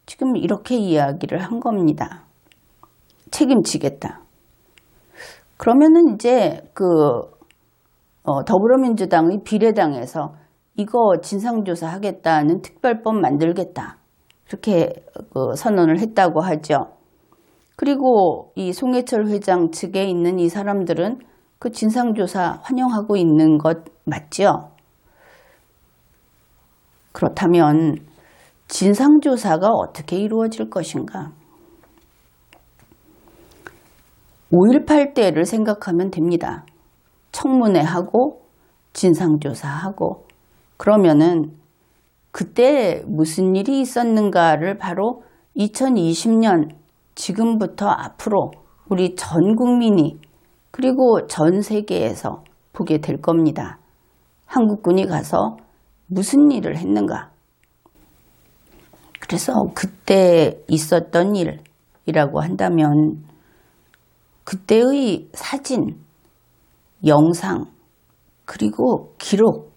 지금 이렇게 이야기를 한 겁니다. 책임지겠다. 그러면은 이제 더불어민주당의 비례당에서 이거 진상조사 하겠다는 특별법 만들겠다. 이렇게 선언을 했다고 하죠. 그리고 이 송해철 회장 측에 있는 이 사람들은 그 진상조사 환영하고 있는 것 맞죠? 그렇다면 진상조사가 어떻게 이루어질 것인가? 5.18 때를 생각하면 됩니다. 청문회하고 진상조사하고 그러면은 그때 무슨 일이 있었는가를 바로 2020년 지금부터 앞으로 우리 전 국민이 그리고 전 세계에서 보게 될 겁니다. 한국군이 가서 무슨 일을 했는가? 그래서 그때 있었던 일이라고 한다면 그때의 사진, 영상, 그리고 기록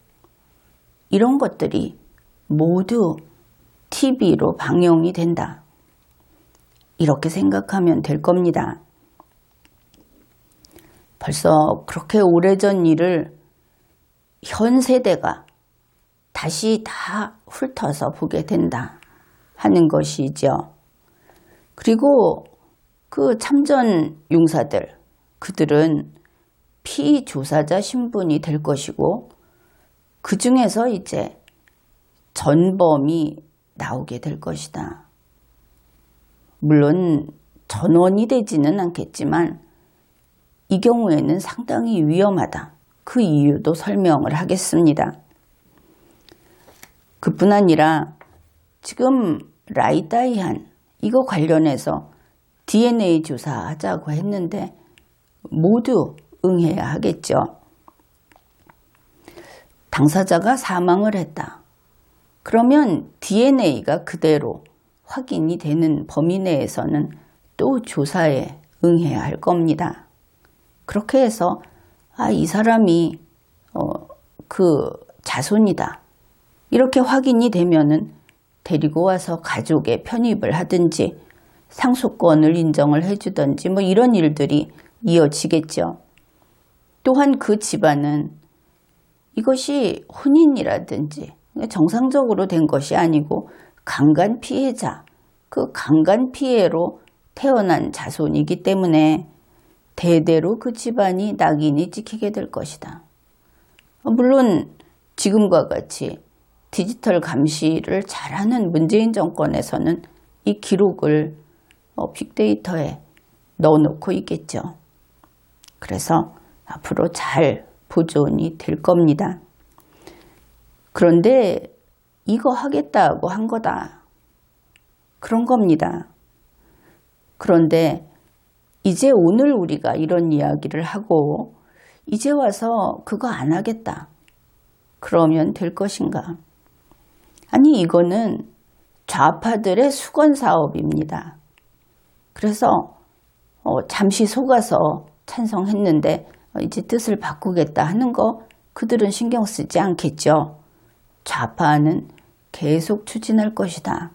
이런 것들이 모두 TV로 방영이 된다. 이렇게 생각하면 될 겁니다. 벌써 그렇게 오래전 일을 현 세대가 다시 다 훑어서 보게 된다 하는 것이죠. 그리고 그 참전 용사들, 그들은 피조사자 신분이 될 것이고 그 중에서 이제 전범이 나오게 될 것이다. 물론 전원이 되지는 않겠지만 이 경우에는 상당히 위험하다. 그 이유도 설명을 하겠습니다. 그뿐 아니라 지금 라이다이한 이거 관련해서 DNA 조사하자고 했는데 모두 응해야 하겠죠. 당사자가 사망을 했다. 그러면 DNA가 그대로 확인이 되는 범위 내에서는 또 조사에 응해야 할 겁니다. 그렇게 해서 이 사람이 그 자손이다. 이렇게 확인이 되면은 데리고 와서 가족에 편입을 하든지 상속권을 인정을 해주든지 뭐 이런 일들이 이어지겠죠. 또한 그 집안은 이것이 혼인이라든지 정상적으로 된 것이 아니고 강간 피해자, 그 강간 피해로 태어난 자손이기 때문에 대대로 그 집안이 낙인이 찍히게 될 것이다. 물론 지금과 같이 디지털 감시를 잘하는 문재인 정권에서는 이 기록을 빅데이터에 넣어놓고 있겠죠. 그래서 앞으로 잘 보존이 될 겁니다. 그런데 이거 하겠다고 한 거다. 그런 겁니다. 그런데 이제 오늘 우리가 이런 이야기를 하고 이제 와서 그거 안 하겠다. 그러면 될 것인가? 아니 이거는 좌파들의 수건 사업입니다. 그래서 잠시 속아서 찬성했는데 이제 뜻을 바꾸겠다 하는 거 그들은 신경 쓰지 않겠죠. 좌파는 계속 추진할 것이다.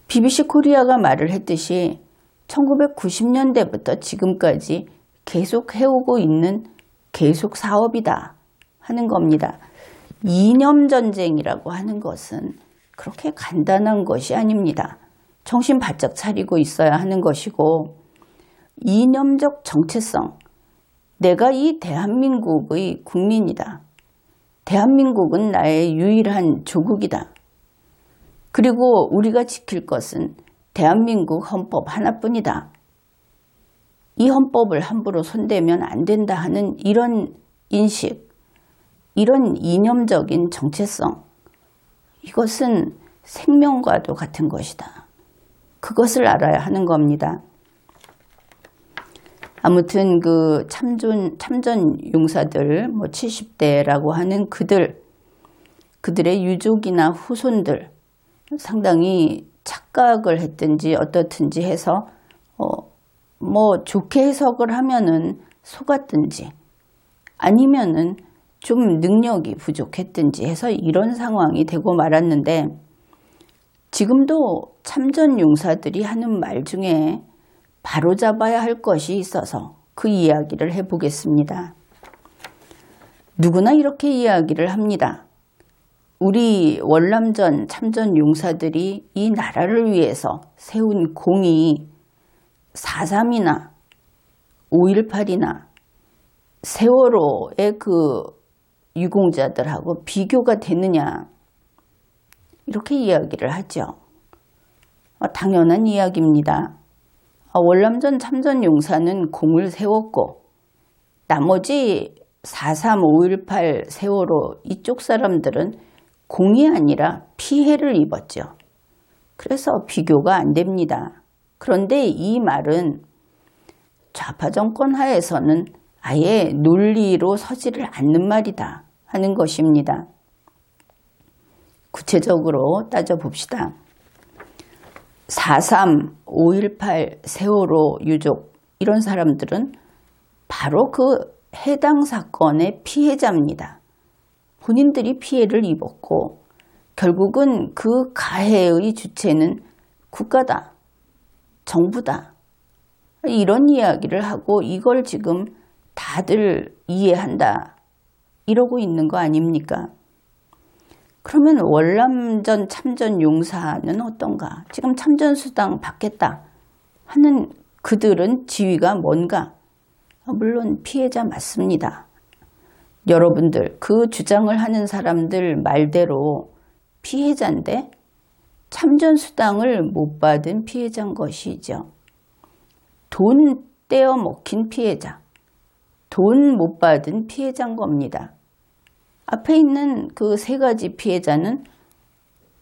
BBC 코리아가 말을 했듯이 1990년대부터 지금까지 계속 해오고 있는 계속 사업이다 하는 겁니다. 이념 전쟁이라고 하는 것은 그렇게 간단한 것이 아닙니다. 정신 바짝 차리고 있어야 하는 것이고 이념적 정체성, 내가 이 대한민국의 국민이다. 대한민국은 나의 유일한 조국이다. 그리고 우리가 지킬 것은 대한민국 헌법 하나뿐이다. 이 헌법을 함부로 손대면 안 된다 하는 이런 인식, 이런 이념적인 정체성, 이것은 생명과도 같은 것이다. 그것을 알아야 하는 겁니다. 아무튼 그 참전 용사들, 70대라고 하는 그들의 유족이나 후손들, 상당히 착각을 했든지 어떻든지 해서 뭐 좋게 해석을 하면은 속았든지 아니면은 좀 능력이 부족했든지 해서 이런 상황이 되고 말았는데, 지금도 참전 용사들이 하는 말 중에 바로잡아야 할 것이 있어서 그 이야기를 해보겠습니다. 누구나 이렇게 이야기를 합니다. 우리 월남전 참전 용사들이 이 나라를 위해서 세운 공이 4.3이나 5.18이나 세월호의 그 유공자들하고 비교가 되느냐, 이렇게 이야기를 하죠. 당연한 이야기입니다. 월남전 참전 용사는 공을 세웠고 나머지 4.3, 5.18 세월호 이쪽 사람들은 공이 아니라 피해를 입었죠. 그래서 비교가 안 됩니다. 그런데 이 말은 좌파 정권 하에서는 아예 논리로 서지를 않는 말이다 하는 것입니다. 구체적으로 따져봅시다. 4.3, 5.18 세월호 유족, 이런 사람들은 바로 그 해당 사건의 피해자입니다. 본인들이 피해를 입었고 결국은 그 가해의 주체는 국가다, 정부다, 이런 이야기를 하고 이걸 지금 다들 이해한다 이러고 있는 거 아닙니까? 그러면 월남전 참전 용사는 어떤가? 지금 참전수당 받겠다 하는 그들은 지위가 뭔가? 물론 피해자 맞습니다. 여러분들, 그 주장을 하는 사람들 말대로 피해자인데 참전수당을 못 받은 피해자인 것이죠. 돈 떼어 먹힌 피해자, 돈 못 받은 피해자인 겁니다. 앞에 있는 그 세 가지 피해자는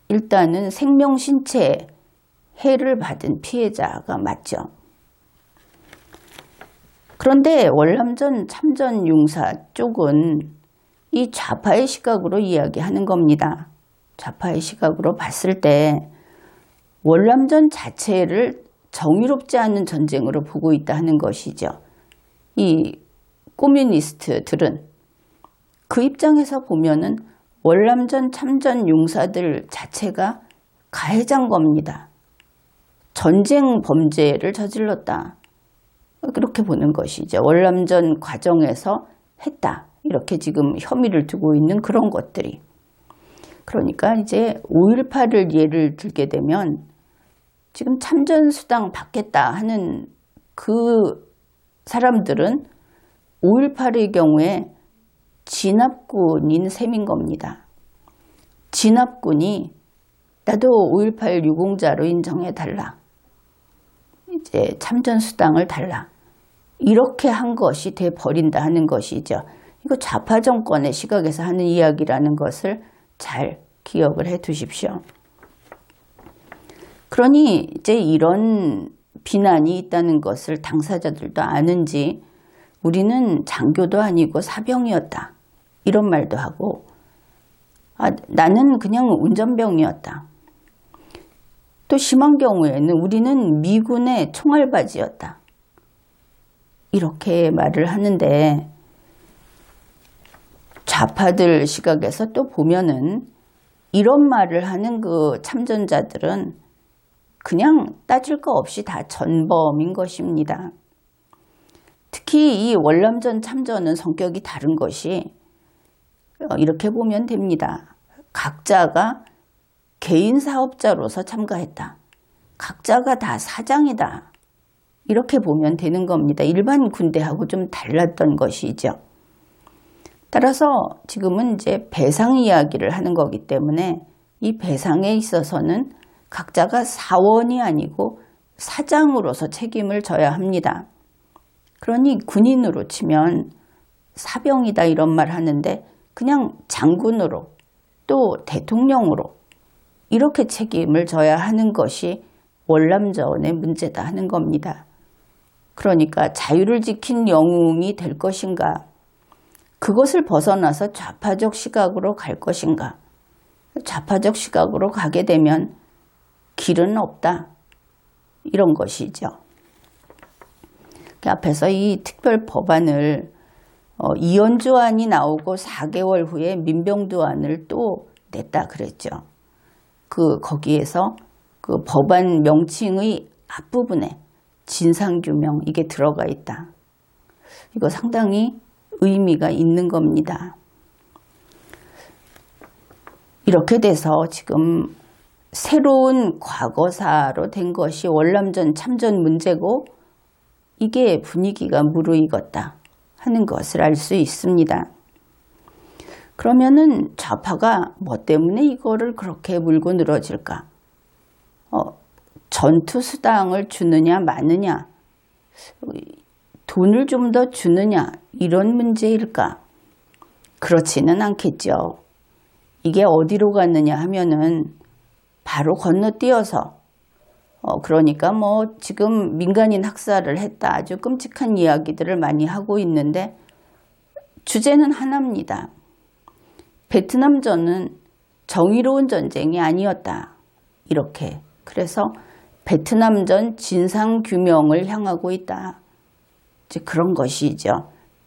일단은 생명 신체에 해를 받은 피해자가 맞죠. 그런데 월남전 참전 용사 쪽은 이 좌파의 시각으로 이야기하는 겁니다. 좌파의 시각으로 봤을 때 월남전 자체를 정의롭지 않은 전쟁으로 보고 있다 하는 것이죠. 이 코뮤니스트들은 그 입장에서 보면은 월남전 참전 용사들 자체가 가해자인 겁니다. 전쟁 범죄를 저질렀다, 그렇게 보는 것이죠. 월남전 과정에서 했다, 이렇게 지금 혐의를 두고 있는 그런 것들이. 그러니까 이제 5.18을 예를 들게 되면 지금 참전수당 받겠다 하는 그 사람들은 5.18의 경우에 진압군인 셈인 겁니다. 진압군이 나도 5.18 유공자로 인정해달라, 이제 참전수당을 달라, 이렇게 한 것이 돼버린다 하는 것이죠. 이거 좌파 정권의 시각에서 하는 이야기라는 것을 잘 기억을 해 두십시오. 그러니 이제 이런 비난이 있다는 것을 당사자들도 아는지 우리는 장교도 아니고 사병이었다, 이런 말도 하고, 나는 그냥 운전병이었다, 또 심한 경우에는 우리는 미군의 총알바지였다, 이렇게 말을 하는데, 좌파들 시각에서 또 보면은 이런 말을 하는 그 참전자들은 그냥 따질 거 없이 다 전범인 것입니다. 특히 이 월남전 참전은 성격이 다른 것이 이렇게 보면 됩니다. 각자가 개인 사업자로서 참가했다, 각자가 다 사장이다, 이렇게 보면 되는 겁니다. 일반 군대하고 좀 달랐던 것이죠. 따라서 지금은 이제 배상 이야기를 하는 거기 때문에 이 배상에 있어서는 각자가 사원이 아니고 사장으로서 책임을 져야 합니다. 그러니 군인으로 치면 사병이다 이런 말 하는데 그냥 장군으로 또 대통령으로 이렇게 책임을 져야 하는 것이 월남전의 문제다 하는 겁니다. 그러니까 자유를 지킨 영웅이 될 것인가, 그것을 벗어나서 좌파적 시각으로 갈 것인가, 좌파적 시각으로 가게 되면 길은 없다. 이런 것이죠. 앞에서 이 특별 법안을 이원조안이 나오고 4개월 후에 민병도안을 또 냈다 그랬죠. 거기에서 그 법안 명칭의 앞부분에 진상규명 이게 들어가 있다. 이거 상당히 의미가 있는 겁니다. 이렇게 돼서 지금 새로운 과거사로 된 것이 월남전 참전 문제고 이게 분위기가 무르익었다 하는 것을 알 수 있습니다. 그러면은 좌파가 뭐 때문에 이거를 그렇게 물고 늘어질까? 전투수당을 주느냐 마느냐, 돈을 좀 더 주느냐 이런 문제일까? 그렇지는 않겠죠. 이게 어디로 갔느냐 하면은 바로 건너뛰어서 그러니까 뭐 지금 민간인 학살을 했다 아주 끔찍한 이야기들을 많이 하고 있는데 주제는 하나입니다. 베트남전은 정의로운 전쟁이 아니었다. 이렇게 그래서 베트남전 진상규명을 향하고 있다. 이제 그런 것이죠.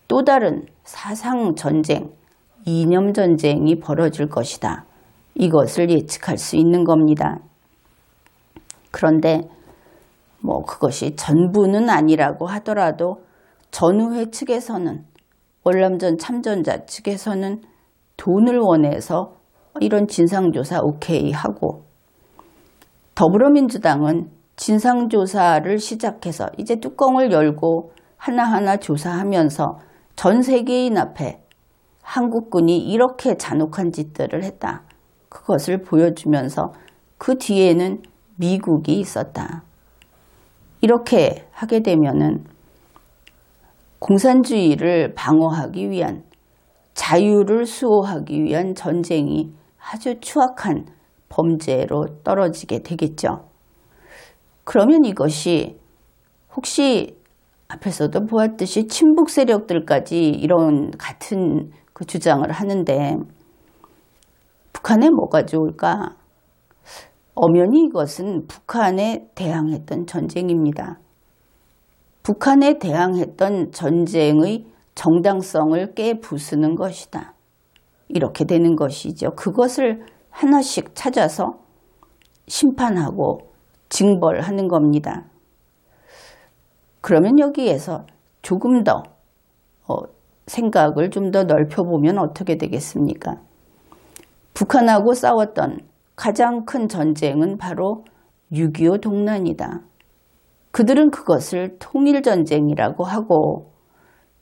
또 다른 사상전쟁, 이념전쟁이 벌어질 것이다. 이것을 예측할 수 있는 겁니다. 그런데 뭐 그것이 전부는 아니라고 하더라도 전우회 측에서는 월남전 참전자 측에서는 돈을 원해서 이런 진상조사 오케이 하고 더불어민주당은 진상조사를 시작해서 이제 뚜껑을 열고 하나하나 조사하면서 전 세계인 앞에 한국군이 이렇게 잔혹한 짓들을 했다. 그것을 보여주면서 그 뒤에는 미국이 있었다. 이렇게 하게 되면은 공산주의를 방어하기 위한 자유를 수호하기 위한 전쟁이 아주 추악한 범죄로 떨어지게 되겠죠. 그러면 이것이 혹시 앞에서도 보았듯이 친북 세력들까지 이런 같은 그 주장을 하는데 북한에 뭐가 좋을까? 엄연히 이것은 북한에 대항했던 전쟁입니다. 북한에 대항했던 전쟁의 정당성을 깨부수는 것이다. 이렇게 되는 것이죠. 그것을 하나씩 찾아서 심판하고 징벌하는 겁니다. 그러면 여기에서 조금 더 생각을 좀 더 넓혀보면 어떻게 되겠습니까? 북한하고 싸웠던 가장 큰 전쟁은 바로 6.25 동란이다. 그들은 그것을 통일전쟁이라고 하고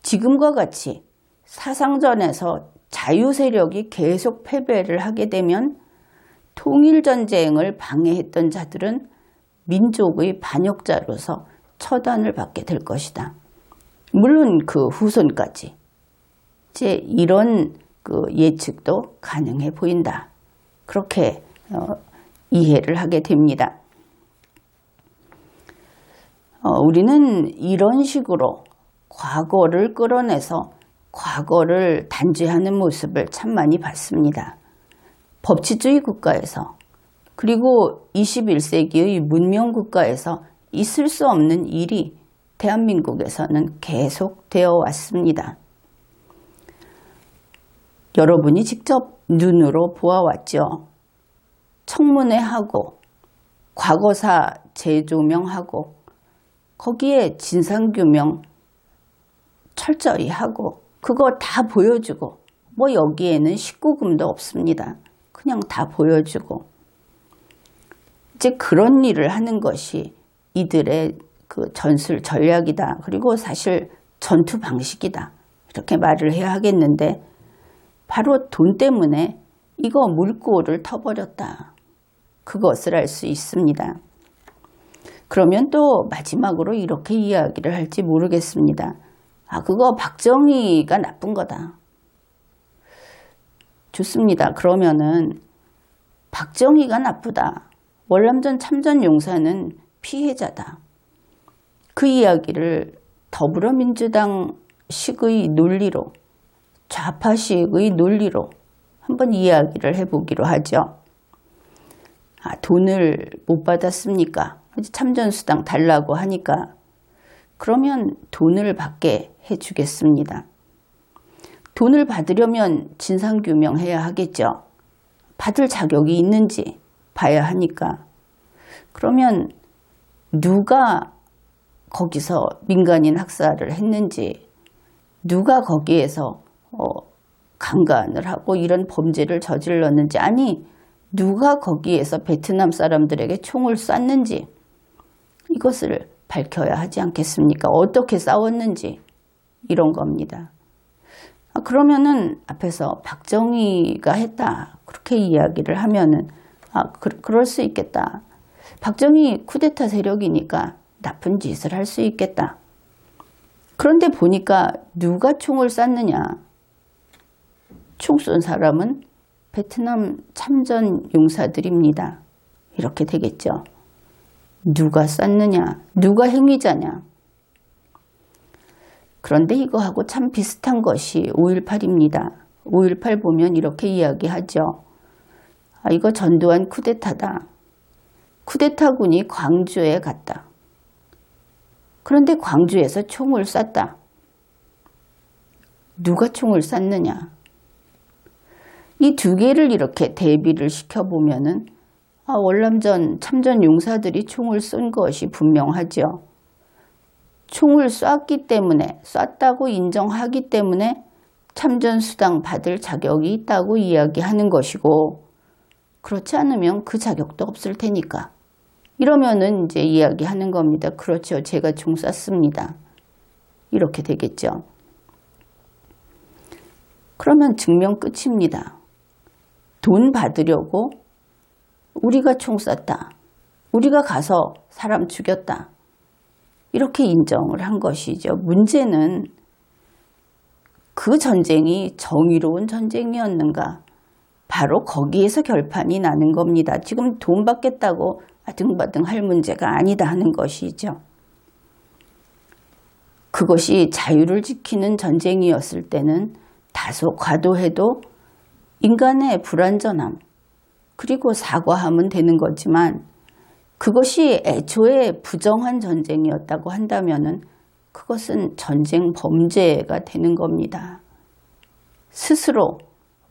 지금과 같이 사상전에서 자유세력이 계속 패배를 하게 되면 통일전쟁을 방해했던 자들은 민족의 반역자로서 처단을 받게 될 것이다. 물론 그 후손까지. 이제 이런 그 예측도 가능해 보인다. 그렇게 이해를 하게 됩니다. 우리는 이런 식으로 과거를 끌어내서 과거를 단죄하는 모습을 참 많이 봤습니다. 법치주의 국가에서 그리고 21세기의 문명국가에서 있을 수 없는 일이 대한민국에서는 계속되어 왔습니다. 여러분이 직접 눈으로 보아왔죠. 청문회하고 과거사 재조명하고 거기에 진상규명 철저히 하고 그거 다 보여주고 뭐 여기에는 19금도 없습니다. 그냥 다 보여주고 이제 그런 일을 하는 것이 이들의 그 전술 전략이다. 그리고 사실 전투 방식이다. 이렇게 말을 해야 하겠는데 바로 돈 때문에 이거 물꼬를 터버렸다. 그것을 알 수 있습니다. 그러면 또 마지막으로 이렇게 이야기를 할지 모르겠습니다. 그거 박정희가 나쁜 거다. 좋습니다. 그러면은 박정희가 나쁘다. 월남전 참전 용사는 피해자다. 그 이야기를 더불어민주당 식의 논리로 좌파식의 논리로 한번 이야기를 해보기로 하죠. 돈을 못 받았습니까? 참전수당 달라고 하니까 그러면 돈을 받게 해주겠습니다. 돈을 받으려면 진상규명해야 하겠죠. 받을 자격이 있는지 봐야 하니까. 그러면 누가 거기서 민간인 학살을 했는지, 누가 거기에서 강간을 하고 이런 범죄를 저질렀는지, 아니 누가 거기에서 베트남 사람들에게 총을 쐈는지 이것을 밝혀야 하지 않겠습니까? 어떻게 싸웠는지 이런 겁니다. 그러면은 앞에서 박정희가 했다 그렇게 이야기를 하면은 그럴 수 있겠다. 박정희 쿠데타 세력이니까 나쁜 짓을 할 수 있겠다. 그런데 보니까 누가 총을 쐈느냐? 총 쏜 사람은 베트남 참전 용사들입니다. 이렇게 되겠죠. 누가 쐈느냐? 누가 행위자냐? 그런데 이거하고 참 비슷한 것이 5.18입니다. 5.18 보면 이렇게 이야기하죠. 이거 전두환 쿠데타다. 쿠데타군이 광주에 갔다. 그런데 광주에서 총을 쐈다. 누가 총을 쐈느냐? 이 두 개를 이렇게 대비를 시켜보면은 월남전 참전 용사들이 총을 쏜 것이 분명하죠. 총을 쐈기 때문에, 쐈다고 인정하기 때문에 참전수당 받을 자격이 있다고 이야기하는 것이고, 그렇지 않으면 그 자격도 없을 테니까. 이러면은 이제 이야기하는 겁니다. 그렇죠. 제가 총 쐈습니다. 이렇게 되겠죠. 그러면 증명 끝입니다. 돈 받으려고 우리가 총 쐈다. 우리가 가서 사람 죽였다. 이렇게 인정을 한 것이죠. 문제는 그 전쟁이 정의로운 전쟁이었는가? 바로 거기에서 결판이 나는 겁니다. 지금 돈 받겠다고 아등바등 할 문제가 아니다 하는 것이죠. 그것이 자유를 지키는 전쟁이었을 때는 다소 과도해도 인간의 불완전함, 그리고 사과하면 되는 거지만 그것이 애초에 부정한 전쟁이었다고 한다면은 그것은 전쟁 범죄가 되는 겁니다. 스스로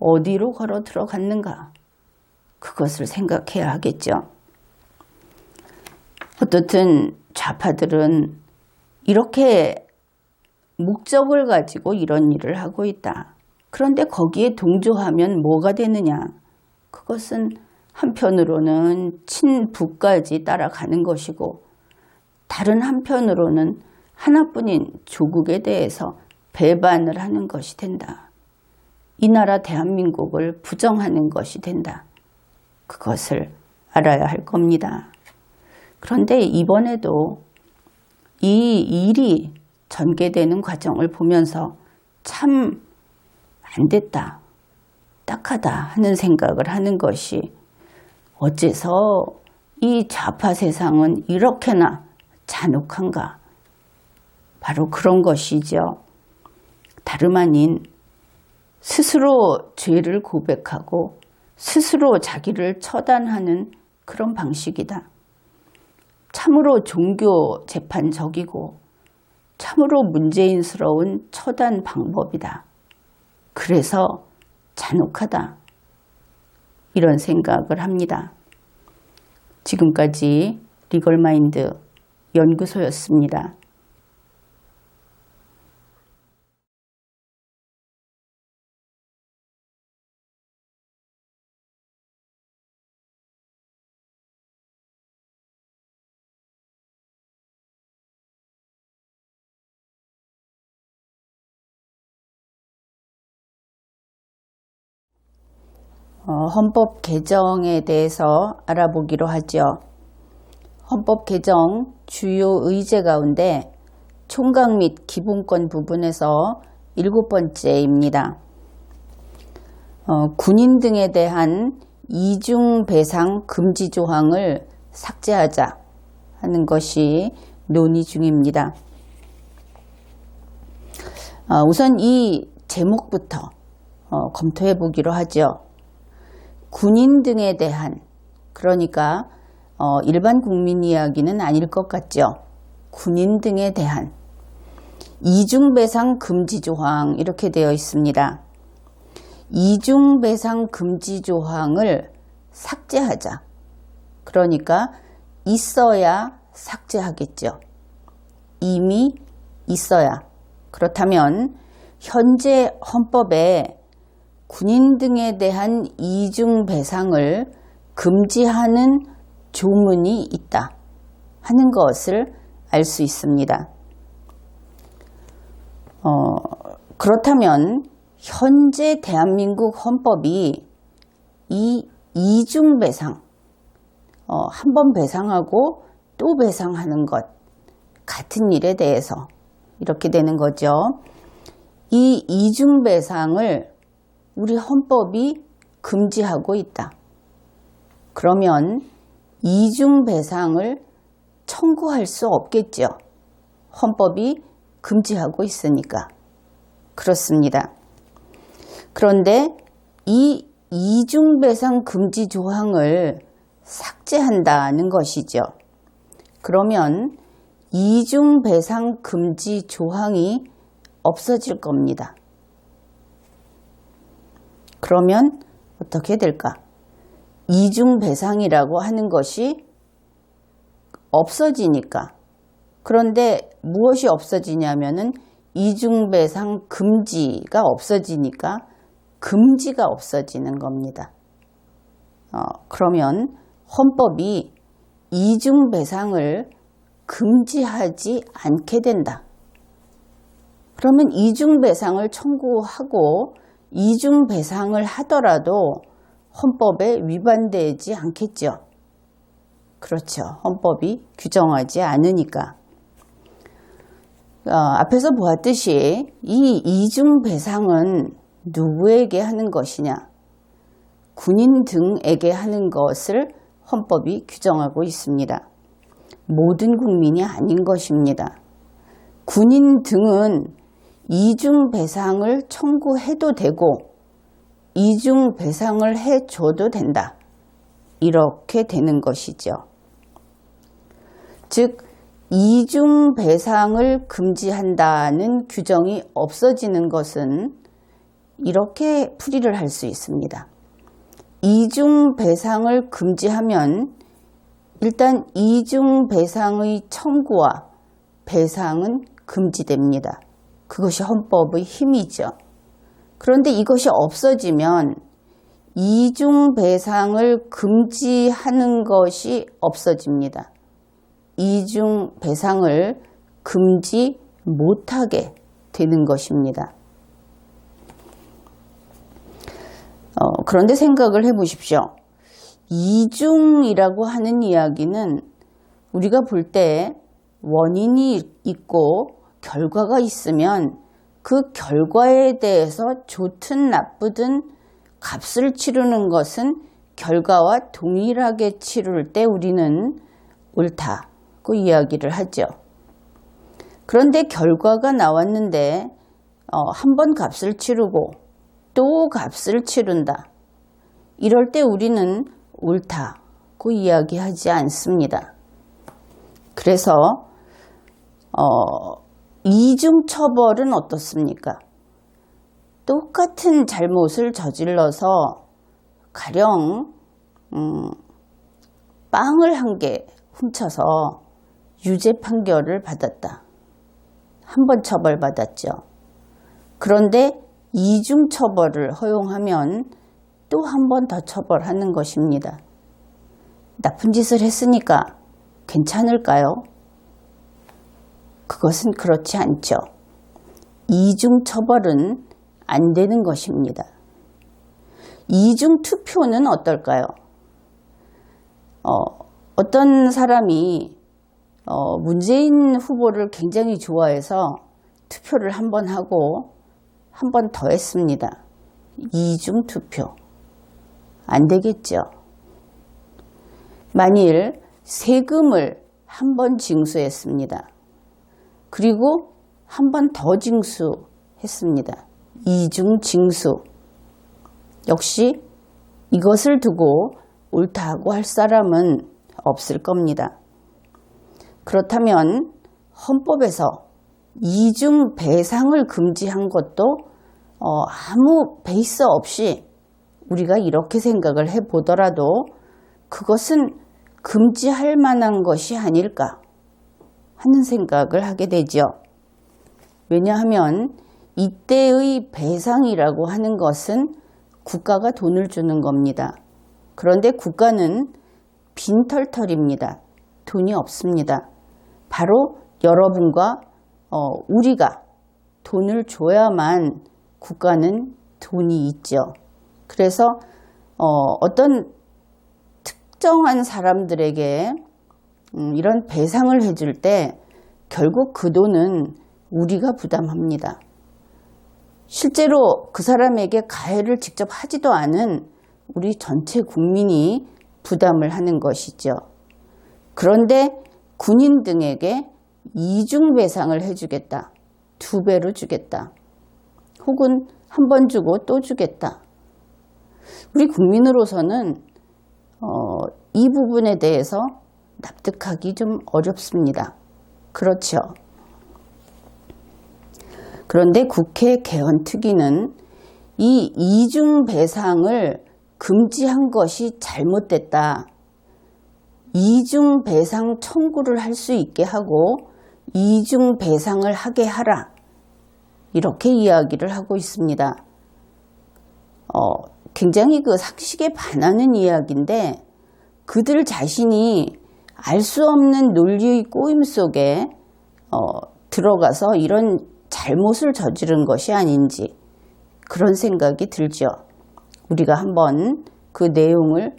어디로 걸어 들어갔는가? 그것을 생각해야 하겠죠. 어떻든 좌파들은 이렇게 목적을 가지고 이런 일을 하고 있다. 그런데 거기에 동조하면 뭐가 되느냐? 그것은 한편으로는 친북까지 따라가는 것이고, 다른 한편으로는 하나뿐인 조국에 대해서 배반을 하는 것이 된다. 이 나라 대한민국을 부정하는 것이 된다. 그것을 알아야 할 겁니다. 그런데 이번에도 이 일이 전개되는 과정을 보면서 참 안 됐다, 딱하다 하는 생각을 하는 것이, 어째서 이 좌파 세상은 이렇게나 잔혹한가? 바로 그런 것이죠. 다름 아닌 스스로 죄를 고백하고 스스로 자기를 처단하는 그런 방식이다. 참으로 종교 재판적이고 참으로 문재인스러운 처단 방법이다. 그래서 잔혹하다. 이런 생각을 합니다. 지금까지 리걸마인드 연구소였습니다. 헌법 개정에 대해서 알아보기로 하죠. 헌법 개정 주요 의제 가운데 총각 및 기본권 부분에서 7번째입니다. 군인 등에 대한 이중 배상 금지 조항을 삭제하자 하는 것이 논의 중입니다. 우선 이 제목부터 검토해 보기로 하죠. 군인 등에 대한, 그러니까 일반 국민 이야기는 아닐 것 같죠. 군인 등에 대한 이중배상 금지 조항 이렇게 되어 있습니다. 이중배상 금지 조항을 삭제하자. 그러니까 있어야 삭제하겠죠. 이미 있어야. 그렇다면 현재 헌법에 군인 등에 대한 이중배상을 금지하는 조문이 있다 하는 것을 알 수 있습니다. 그렇다면 현재 대한민국 헌법이 이 이중배상, 한 번 배상하고 또 배상하는 것, 같은 일에 대해서 이렇게 되는 거죠. 이 이중배상을 우리 헌법이 금지하고 있다. 그러면 이중배상을 청구할 수 없겠죠. 헌법이 금지하고 있으니까. 그렇습니다. 그런데 이 이중배상 금지 조항을 삭제한다는 것이죠. 그러면 이중배상 금지 조항이 없어질 겁니다. 그러면 어떻게 될까? 이중배상이라고 하는 것이 없어지니까. 그런데 무엇이 없어지냐면은 이중배상 금지가 없어지니까 금지가 없어지는 겁니다. 그러면 헌법이 이중배상을 금지하지 않게 된다. 그러면 이중배상을 청구하고 이중배상을 하더라도 헌법에 위반되지 않겠죠. 그렇죠. 헌법이 규정하지 않으니까. 앞에서 보았듯이 이 이중배상은 누구에게 하는 것이냐? 군인 등에게 하는 것을 헌법이 규정하고 있습니다. 모든 국민이 아닌 것입니다. 군인 등은 이중배상을 청구해도 되고 이중배상을 해줘도 된다. 이렇게 되는 것이죠. 즉 이중배상을 금지한다는 규정이 없어지는 것은 이렇게 풀이를 할 수 있습니다. 이중배상을 금지하면 일단 이중배상의 청구와 배상은 금지됩니다. 그것이 헌법의 힘이죠. 그런데 이것이 없어지면 이중배상을 금지하는 것이 없어집니다. 이중배상을 금지 못하게 되는 것입니다. 그런데 생각을 해보십시오. 이중이라고 하는 이야기는 우리가 볼 때 원인이 있고 결과가 있으면 그 결과에 대해서 좋든 나쁘든 값을 치르는 것은 결과와 동일하게 치를 때 우리는 옳다고 이야기를 하죠. 그런데 결과가 나왔는데 한 번 값을 치르고 또 값을 치른다. 이럴 때 우리는 옳다고 이야기하지 않습니다. 그래서 이중처벌은 어떻습니까? 똑같은 잘못을 저질러서 가령 빵을 한 개 훔쳐서 유죄 판결을 받았다. 한 번 처벌받았죠. 그런데 이중처벌을 허용하면 또 한 번 더 처벌하는 것입니다. 나쁜 짓을 했으니까 괜찮을까요? 그것은 그렇지 않죠. 이중처벌은 안 되는 것입니다. 이중투표는 어떨까요? 어떤 사람이 문재인 후보를 굉장히 좋아해서 투표를 한 번 하고 한 번 더 했습니다. 이중투표. 안 되겠죠. 만일 세금을 한 번 징수했습니다. 그리고 한 번 더 징수했습니다. 이중징수. 역시 이것을 두고 옳다고 할 사람은 없을 겁니다. 그렇다면 헌법에서 이중 배상을 금지한 것도 아무 베이스 없이 우리가 이렇게 생각을 해보더라도 그것은 금지할 만한 것이 아닐까 하는 생각을 하게 되죠. 왜냐하면 이때의 배상이라고 하는 것은 국가가 돈을 주는 겁니다. 그런데 국가는 빈털털입니다. 돈이 없습니다. 바로 여러분과 우리가 돈을 줘야만 국가는 돈이 있죠. 그래서 어떤 특정한 사람들에게 이런 배상을 해줄 때 결국 그 돈은 우리가 부담합니다. 실제로 그 사람에게 가해를 직접 하지도 않은 우리 전체 국민이 부담을 하는 것이죠. 그런데 군인 등에게 이중배상을 해주겠다. 2배로 주겠다. 혹은 한 번 주고 또 주겠다. 우리 국민으로서는 이 부분에 대해서 납득하기 좀 어렵습니다. 그렇죠. 그런데 국회 개헌특위는 이 이중배상을 금지한 것이 잘못됐다. 이중배상 청구를 할 수 있게 하고 이중배상을 하게 하라. 이렇게 이야기를 하고 있습니다. 굉장히 그 상식에 반하는 이야기인데 그들 자신이 알 수 없는 논리의 꼬임 속에 들어가서 이런 잘못을 저지른 것이 아닌지 그런 생각이 들죠. 우리가 한번 그 내용을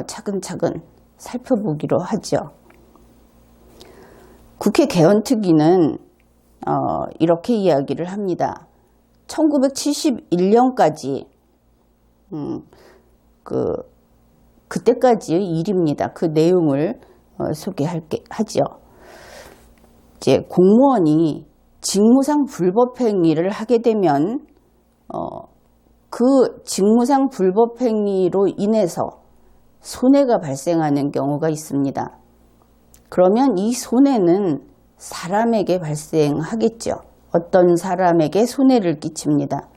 차근차근 살펴보기로 하죠. 국회 개헌특위는 이렇게 이야기를 합니다. 1971년까지 그때까지의 일입니다. 그 내용을 소개하죠. 이제 공무원이 직무상 불법행위를 하게 되면 그 직무상 불법행위로 인해서 손해가 발생하는 경우가 있습니다. 그러면 이 손해는 사람에게 발생하겠죠. 어떤 사람에게 손해를 끼칩니다.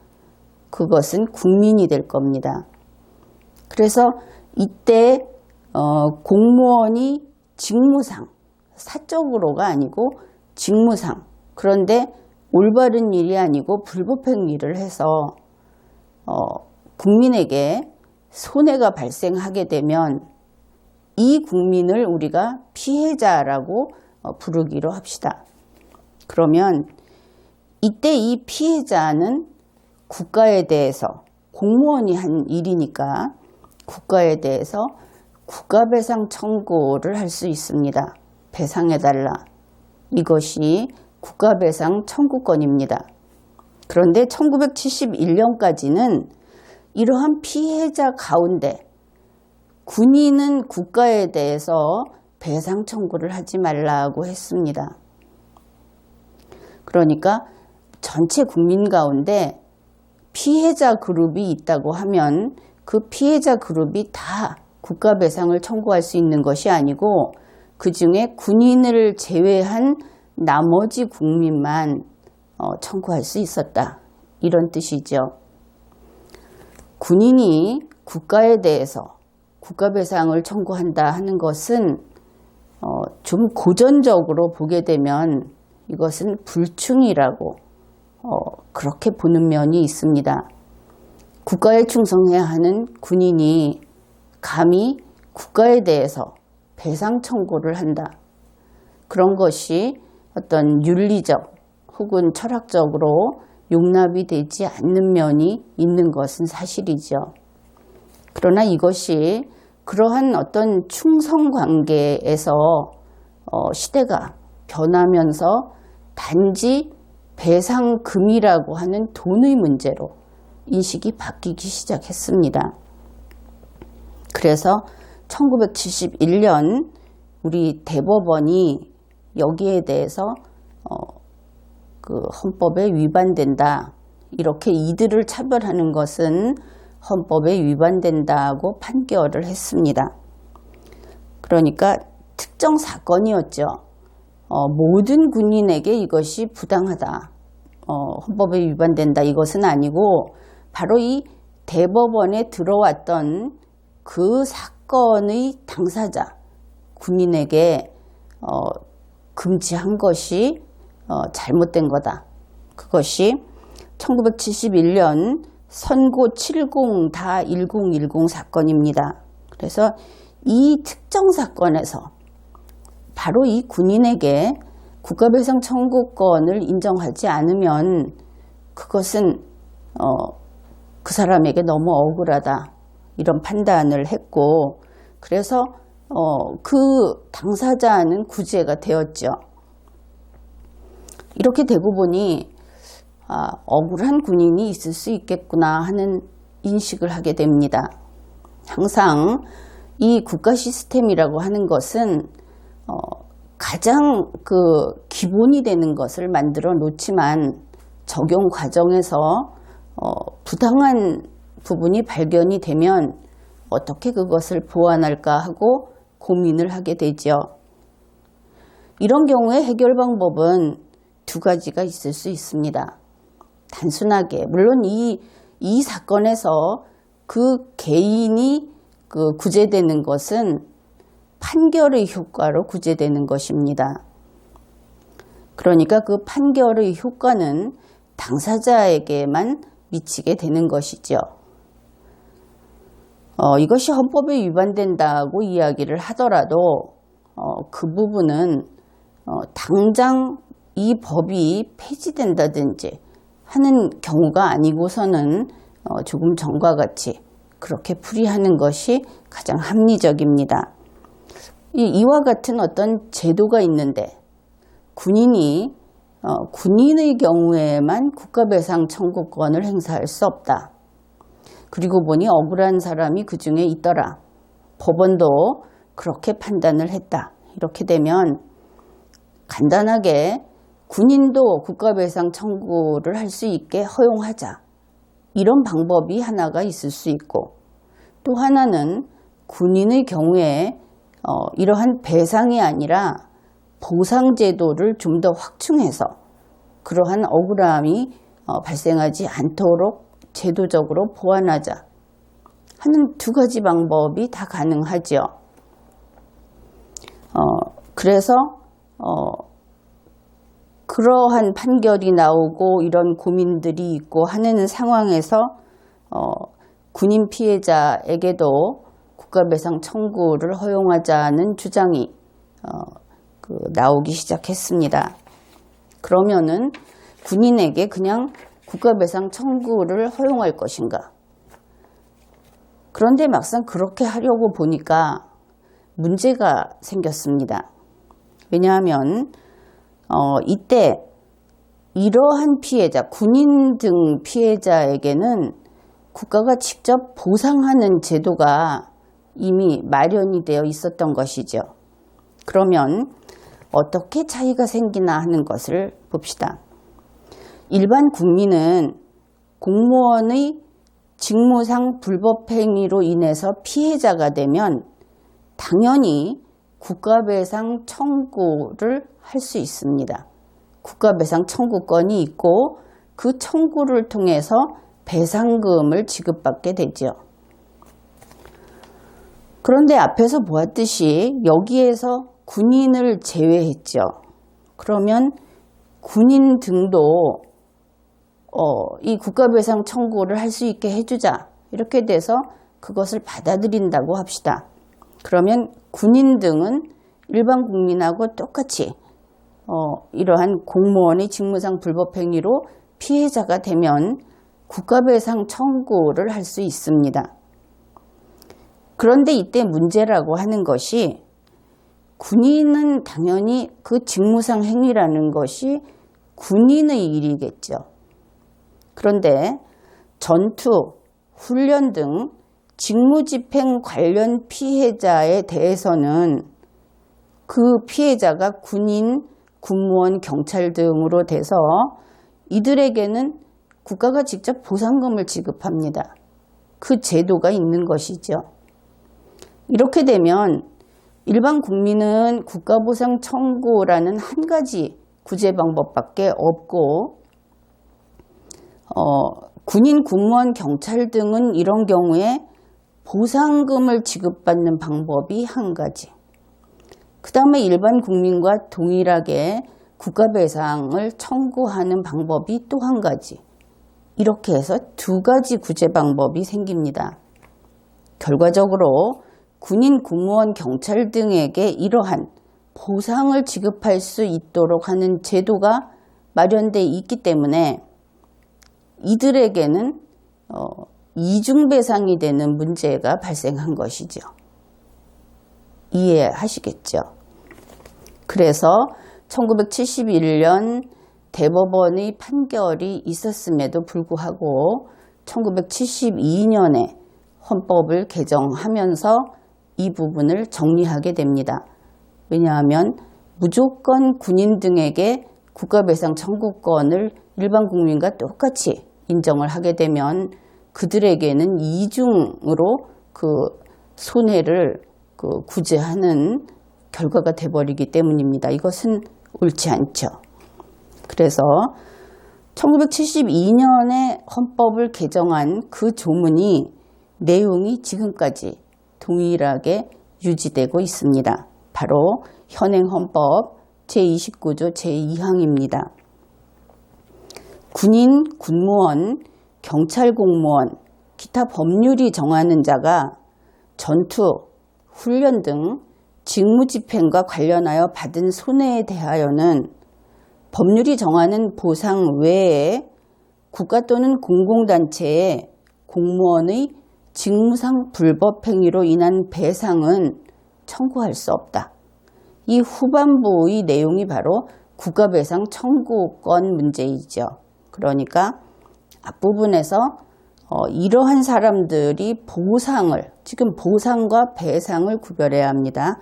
그것은 국민이 될 겁니다. 그래서 이때 공무원이 직무상, 사적으로가 아니고 직무상, 그런데 올바른 일이 아니고 불법행위를 해서 국민에게 손해가 발생하게 되면 이 국민을 우리가 피해자라고 부르기로 합시다. 그러면 이때 이 피해자는 국가에 대해서 공무원이 한 일이니까 국가에 대해서 국가배상 청구를 할 수 있습니다. 배상해달라. 이것이 국가배상 청구권입니다. 그런데 1971년까지는 이러한 피해자 가운데 군인은 국가에 대해서 배상 청구를 하지 말라고 했습니다. 그러니까 전체 국민 가운데 피해자 그룹이 있다고 하면 그 피해자 그룹이 다 국가배상을 청구할 수 있는 것이 아니고 그 중에 군인을 제외한 나머지 국민만 청구할 수 있었다. 이런 뜻이죠. 군인이 국가에 대해서 국가배상을 청구한다 하는 것은 좀 고전적으로 보게 되면 이것은 불충이라고 그렇게 보는 면이 있습니다. 국가에 충성해야 하는 군인이 감히 국가에 대해서 배상 청구를 한다. 그런 것이 어떤 윤리적 혹은 철학적으로 용납이 되지 않는 면이 있는 것은 사실이죠. 그러나 이것이 그러한 어떤 충성관계에서 시대가 변하면서 단지 배상금이라고 하는 돈의 문제로 인식이 바뀌기 시작했습니다. 그래서 1971년 우리 대법원이 여기에 대해서 그 헌법에 위반된다. 이렇게 이들을 차별하는 것은 헌법에 위반된다고 판결을 했습니다. 그러니까 특정 사건이었죠. 모든 군인에게 이것이 부당하다, 헌법에 위반된다, 이것은 아니고 바로 이 대법원에 들어왔던 그 사건의 당사자 군인에게 금지한 것이 잘못된 거다. 그것이 1971년 선고 70-1010 사건입니다. 그래서 이 특정 사건에서 바로 이 군인에게 국가배상 청구권을 인정하지 않으면 그것은 그 사람에게 너무 억울하다, 이런 판단을 했고, 그래서 그 당사자는 구제가 되었죠. 이렇게 되고 보니 억울한 군인이 있을 수 있겠구나 하는 인식을 하게 됩니다. 항상 이 국가 시스템이라고 하는 것은 가장 그 기본이 되는 것을 만들어 놓지만 적용 과정에서 부당한 부분이 발견이 되면 어떻게 그것을 보완할까 하고 고민을 하게 되죠. 이런 경우에 해결 방법은 두 가지가 있을 수 있습니다. 단순하게, 물론 이 사건에서 그 개인이 그 구제되는 것은 판결의 효과로 구제되는 것입니다. 그러니까 그 판결의 효과는 당사자에게만 미치게 되는 것이죠. 이것이 헌법에 위반된다고 이야기를 하더라도 그 부분은 당장 이 법이 폐지된다든지 하는 경우가 아니고서는 조금 전과 같이 그렇게 풀이하는 것이 가장 합리적입니다. 이와 같은 어떤 제도가 있는데 군인의 경우에만 국가배상 청구권을 행사할 수 없다. 그리고 보니 억울한 사람이 그 중에 있더라. 법원도 그렇게 판단을 했다. 이렇게 되면 간단하게 군인도 국가배상 청구를 할 수 있게 허용하자. 이런 방법이 하나가 있을 수 있고, 또 하나는 군인의 경우에 이러한 배상이 아니라 보상제도를 좀 더 확충해서 그러한 억울함이 발생하지 않도록 제도적으로 보완하자 하는 두 가지 방법이 다 가능하죠. 그래서 그러한 판결이 나오고 이런 고민들이 있고 하는 상황에서 군인 피해자에게도 국가배상 청구를 허용하자는 주장이 나오기 시작했습니다. 그러면은 군인에게 그냥 국가배상 청구를 허용할 것인가? 그런데 막상 그렇게 하려고 보니까 문제가 생겼습니다. 왜냐하면 이때 이러한 피해자, 군인 등 피해자에게는 국가가 직접 보상하는 제도가 이미 마련이 되어 있었던 것이죠. 그러면 어떻게 차이가 생기나 하는 것을 봅시다. 일반 국민은 공무원의 직무상 불법 행위로 인해서 피해자가 되면 당연히 국가배상 청구를 할 수 있습니다. 국가배상 청구권이 있고 그 청구를 통해서 배상금을 지급받게 되죠. 그런데 앞에서 보았듯이 여기에서 군인을 제외했죠. 그러면 군인 등도 이 국가배상 청구를 할 수 있게 해주자, 이렇게 돼서 그것을 받아들인다고 합시다. 그러면 군인 등은 일반 국민하고 똑같이 이러한 공무원의 직무상 불법행위로 피해자가 되면 국가배상 청구를 할 수 있습니다. 그런데 이때 문제라고 하는 것이 군인은 당연히 그 직무상 행위라는 것이 군인의 일이겠죠. 그런데 전투, 훈련 등 직무집행 관련 피해자에 대해서는 그 피해자가 군인, 군무원, 경찰 등으로 돼서 이들에게는 국가가 직접 보상금을 지급합니다. 그 제도가 있는 것이죠. 이렇게 되면 일반 국민은 국가보상 청구라는 한 가지 구제 방법밖에 없고 군인, 군무원, 경찰 등은 이런 경우에 보상금을 지급받는 방법이 한 가지. 그 다음에 일반 국민과 동일하게 국가배상을 청구하는 방법이 또 한 가지. 이렇게 해서 두 가지 구제 방법이 생깁니다. 결과적으로 군인, 군무원, 경찰 등에게 이러한 보상을 지급할 수 있도록 하는 제도가 마련되어 있기 때문에 이들에게는 이중배상이 되는 문제가 발생한 것이죠. 이해하시겠죠? 그래서 1971년 대법원의 판결이 있었음에도 불구하고 1972년에 헌법을 개정하면서 이 부분을 정리하게 됩니다. 왜냐하면 무조건 군인 등에게 국가배상 청구권을 일반 국민과 똑같이 인정을 하게 되면 그들에게는 이중으로 그 손해를 구제하는 결과가 돼버리기 때문입니다. 이것은 옳지 않죠. 그래서 1972년에 헌법을 개정한 그 조문이 내용이 지금까지 동일하게 유지되고 있습니다. 바로 현행 헌법 제29조 제2항입니다. 군인, 군무원, 경찰 공무원, 기타 법률이 정하는 자가 전투, 훈련 등 직무집행과 관련하여 받은 손해에 대하여는 법률이 정하는 보상 외에 국가 또는 공공단체의 공무원의 직무상 불법 행위로 인한 배상은 청구할 수 없다. 이 후반부의 내용이 바로 국가배상 청구권 문제이죠. 그러니까 앞부분에서 이러한 사람들이 보상을, 지금 보상과 배상을 구별해야 합니다.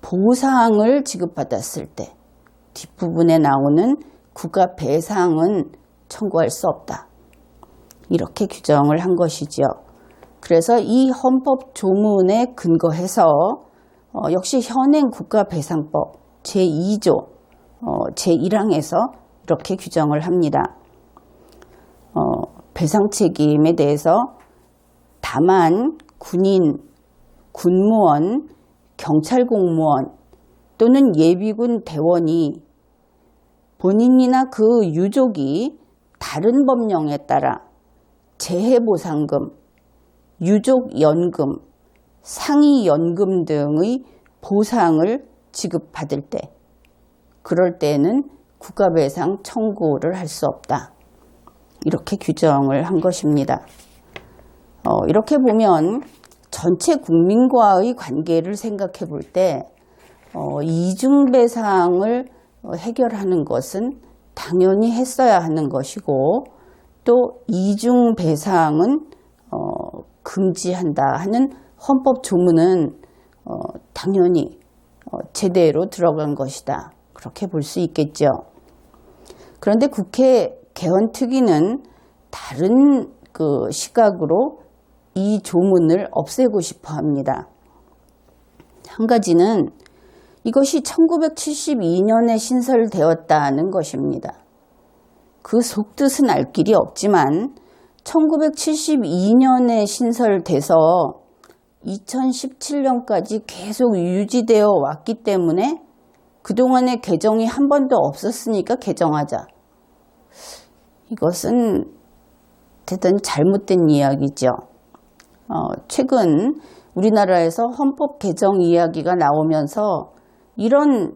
보상을 지급받았을 때 뒷부분에 나오는 국가배상은 청구할 수 없다. 이렇게 규정을 한 것이죠. 그래서 이 헌법 조문에 근거해서 역시 현행 국가배상법 제2조 제1항에서 이렇게 규정을 합니다. 배상 책임에 대해서 다만 군인, 군무원, 경찰 공무원 또는 예비군 대원이 본인이나 그 유족이 다른 법령에 따라 재해보상금, 유족연금, 상이연금 등의 보상을 지급받을 때, 그럴 때는 국가배상 청구를 할 수 없다. 이렇게 규정을 한 것입니다. 이렇게 보면 전체 국민과의 관계를 생각해 볼 때 이중배상을 해결하는 것은 당연히 했어야 하는 것이고, 또 이중배상은 금지한다 하는 헌법 조문은 당연히 제대로 들어간 것이다. 그렇게 볼 수 있겠죠. 그런데 국회 개헌특위는 다른 그 시각으로 이 조문을 없애고 싶어 합니다. 한 가지는 이것이 1972년에 신설되었다는 것입니다. 그 속뜻은 알 길이 없지만 1972년에 신설돼서 2017년까지 계속 유지되어 왔기 때문에 그동안에 개정이 한 번도 없었으니까 개정하자. 이것은 대단히 잘못된 이야기죠. 최근 우리나라에서 헌법 개정 이야기가 나오면서 이런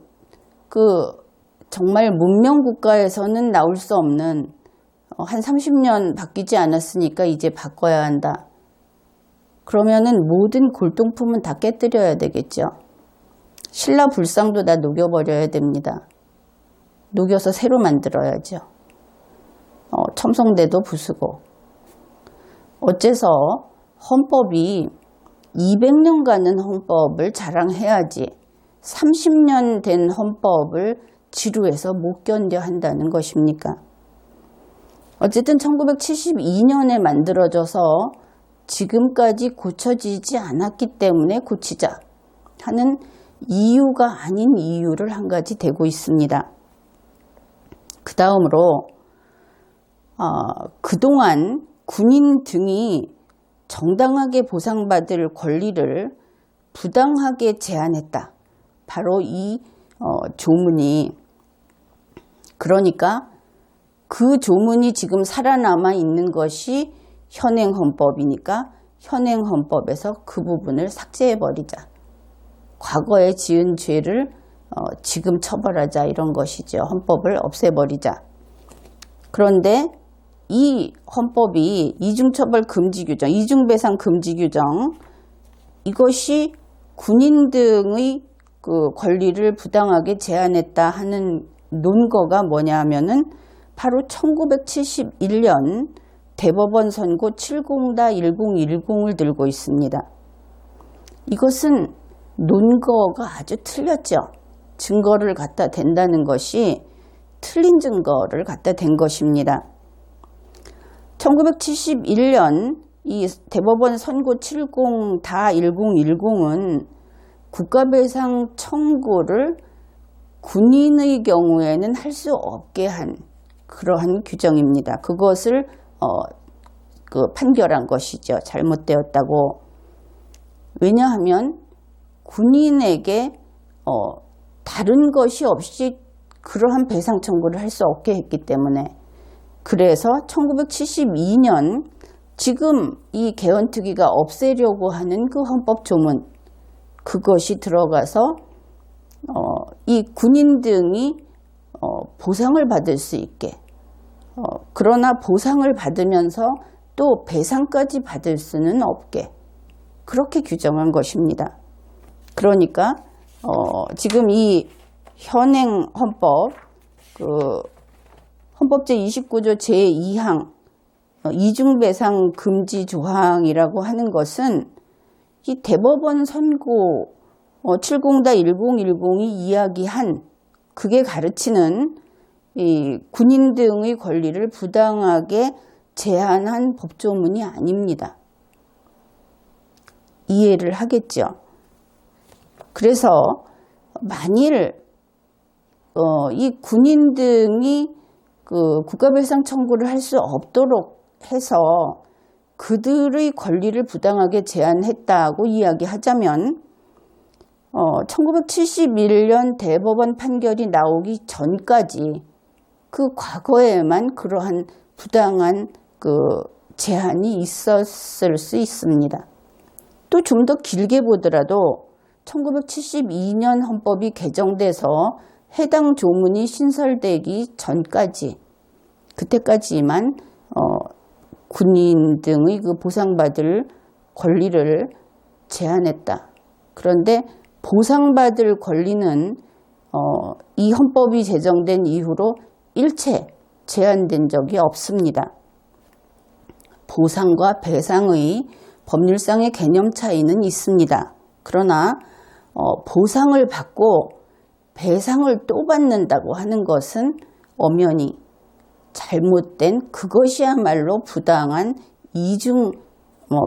정말 문명 국가에서는 나올 수 없는 한 30년 바뀌지 않았으니까 이제 바꿔야 한다. 그러면은 모든 골동품은 다 깨뜨려야 되겠죠. 신라 불상도 다 녹여버려야 됩니다. 녹여서 새로 만들어야죠. 첨성대도 부수고. 어째서 헌법이 200년간은 헌법을 자랑해야지 30년 된 헌법을 지루해서 못 견뎌 한다는 것입니까? 어쨌든 1972년에 만들어져서 지금까지 고쳐지지 않았기 때문에 고치자 하는 이유가 아닌 이유를 한 가지 대고 있습니다. 그 다음으로 그동안 군인 등이 정당하게 보상받을 권리를 부당하게 제한했다. 바로 이 조문이, 그러니까 그 조문이 지금 살아남아 있는 것이 현행헌법이니까 현행헌법에서 그 부분을 삭제해버리자. 과거에 지은 죄를 지금 처벌하자, 이런 것이죠. 헌법을 없애버리자. 그런데 이 헌법이 이중처벌 금지 규정, 이중배상 금지 규정, 이것이 군인 등의 그 권리를 부당하게 제한했다 하는 논거가 뭐냐 하면은 바로 1971년 대법원 선고 70-1010을 들고 있습니다. 이것은 논거가 아주 틀렸죠. 증거를 갖다 댄다는 것이 틀린 증거를 갖다 댄 것입니다. 1971년 이 대법원 선고 70-1010은 국가배상 청구를 군인의 경우에는 할 수 없게 한 그러한 규정입니다. 그것을 판결한 것이죠. 잘못되었다고. 왜냐하면 군인에게 다른 것이 없이 그러한 배상 청구를 할 수 없게 했기 때문에, 그래서 1972년 지금 이 개헌특위가 없애려고 하는 그 헌법 조문, 그것이 들어가서 이 군인 등이 보상을 받을 수 있게, 그러나 보상을 받으면서 또 배상까지 받을 수는 없게, 그렇게 규정한 것입니다. 그러니까 지금 이 현행 헌법, 헌법 제29조 제2항 이중배상 금지 조항이라고 하는 것은 이 대법원 선고 70-1010이 이야기한, 그게 가르치는 이 군인 등의 권리를 부당하게 제한한 법조문이 아닙니다. 이해를 하겠죠. 그래서 만일 이 군인 등이 그 국가배상 청구를 할 수 없도록 해서 그들의 권리를 부당하게 제한했다고 이야기하자면 1971년 대법원 판결이 나오기 전까지 그 과거에만 그러한 부당한 그 제한이 있었을 수 있습니다. 또 좀 더 길게 보더라도 1972년 헌법이 개정돼서 해당 조문이 신설되기 전까지, 그때까지만 군인 등의 그 보상받을 권리를 제한했다. 그런데 보상받을 권리는 이 헌법이 제정된 이후로 일체 제한된 적이 없습니다. 보상과 배상의 법률상의 개념 차이는 있습니다. 그러나 보상을 받고 배상을 또 받는다고 하는 것은 엄연히 잘못된, 그것이야말로 부당한 이중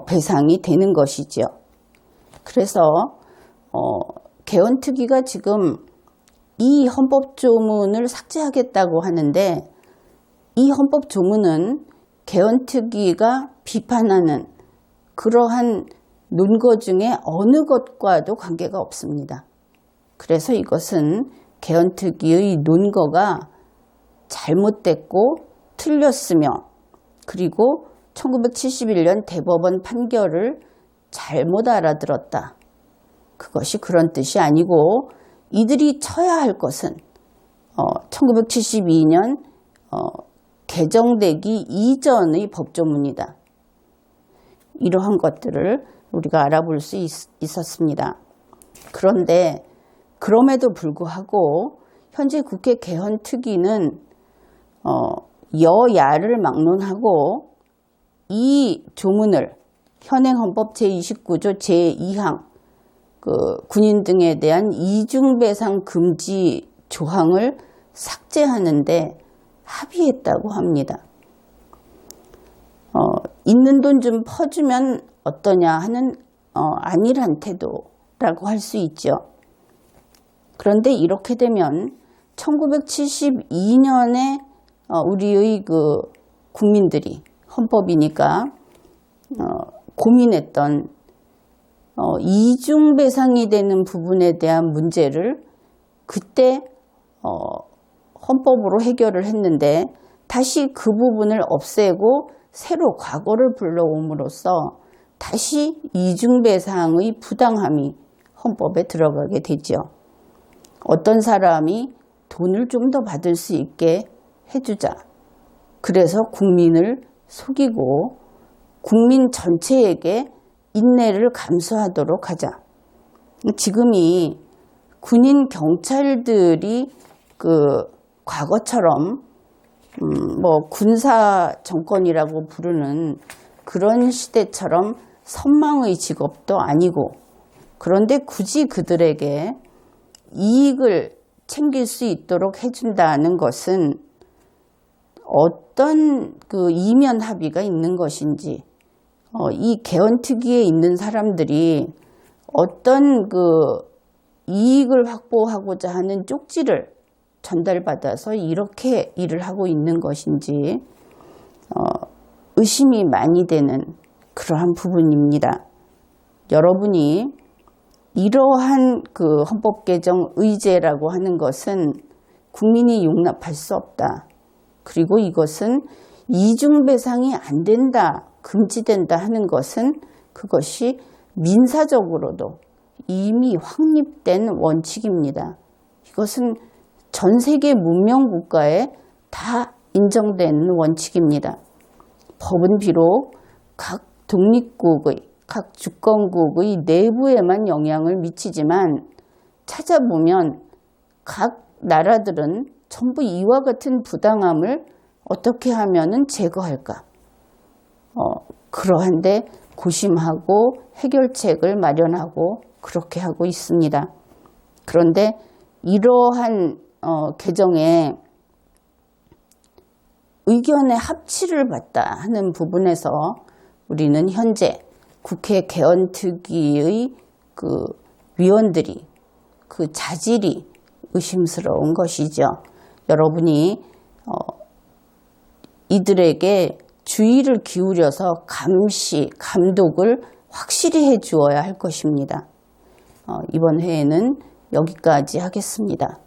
배상이 되는 것이죠. 그래서 개헌특위가 지금 이 헌법조문을 삭제하겠다고 하는데, 이 헌법조문은 개헌특위가 비판하는 그러한 논거 중에 어느 것과도 관계가 없습니다. 그래서 이것은 개헌특위의 논거가 잘못됐고 틀렸으며, 그리고 1971년 대법원 판결을 잘못 알아들었다. 그것이 그런 뜻이 아니고, 이들이 쳐야 할 것은 1972년 개정되기 이전의 법조문이다. 이러한 것들을 우리가 알아볼 수 있었습니다. 그런데 그럼에도 불구하고 현재 국회 개헌특위는 여야를 막론하고 이 조문을 현행헌법 제29조 제2항 군인 등에 대한 이중배상 금지 조항을 삭제하는데 합의했다고 합니다. 있는 돈 좀 퍼주면 어떠냐 하는 안일한 태도라고 할 수 있죠. 그런데 이렇게 되면 1972년에 우리의 그 국민들이 헌법이니까 고민했던 이중배상이 되는 부분에 대한 문제를 그때 헌법으로 해결을 했는데 다시 그 부분을 없애고 새로 과거를 불러옴으로써 다시 이중배상의 부당함이 헌법에 들어가게 되죠. 어떤 사람이 돈을 좀 더 받을 수 있게 해주자. 그래서 국민을 속이고 국민 전체에게 인내를 감수하도록 하자. 지금이 군인 경찰들이 그 과거처럼 뭐 군사 정권이라고 부르는 그런 시대처럼 선망의 직업도 아니고, 그런데 굳이 그들에게 이익을 챙길 수 있도록 해준다는 것은 어떤 그 이면 합의가 있는 것인지, 이 개헌특위에 있는 사람들이 어떤 그 이익을 확보하고자 하는 쪽지를 전달받아서 이렇게 일을 하고 있는 것인지 의심이 많이 되는 그러한 부분입니다. 여러분이 이러한 그 헌법 개정 의제라고 하는 것은 국민이 용납할 수 없다. 그리고 이것은 이중배상이 안 된다, 금지된다 하는 것은 그것이 민사적으로도 이미 확립된 원칙입니다. 이것은 전 세계 문명 국가에 다 인정된 원칙입니다. 법은 비록 각 독립국의, 각 주권국의 내부에만 영향을 미치지만 찾아보면 각 나라들은 전부 이와 같은 부당함을 어떻게 하면은 제거할까? 그러한데 고심하고 해결책을 마련하고 그렇게 하고 있습니다. 그런데 이러한 개정에 의견의 합치를 받다 하는 부분에서 우리는 현재 국회 개헌특위의 그 위원들이 그 자질이 의심스러운 것이죠. 여러분이 이들에게 주의를 기울여서 감시, 감독을 확실히 해 주어야 할 것입니다. 이번 회에는 여기까지 하겠습니다.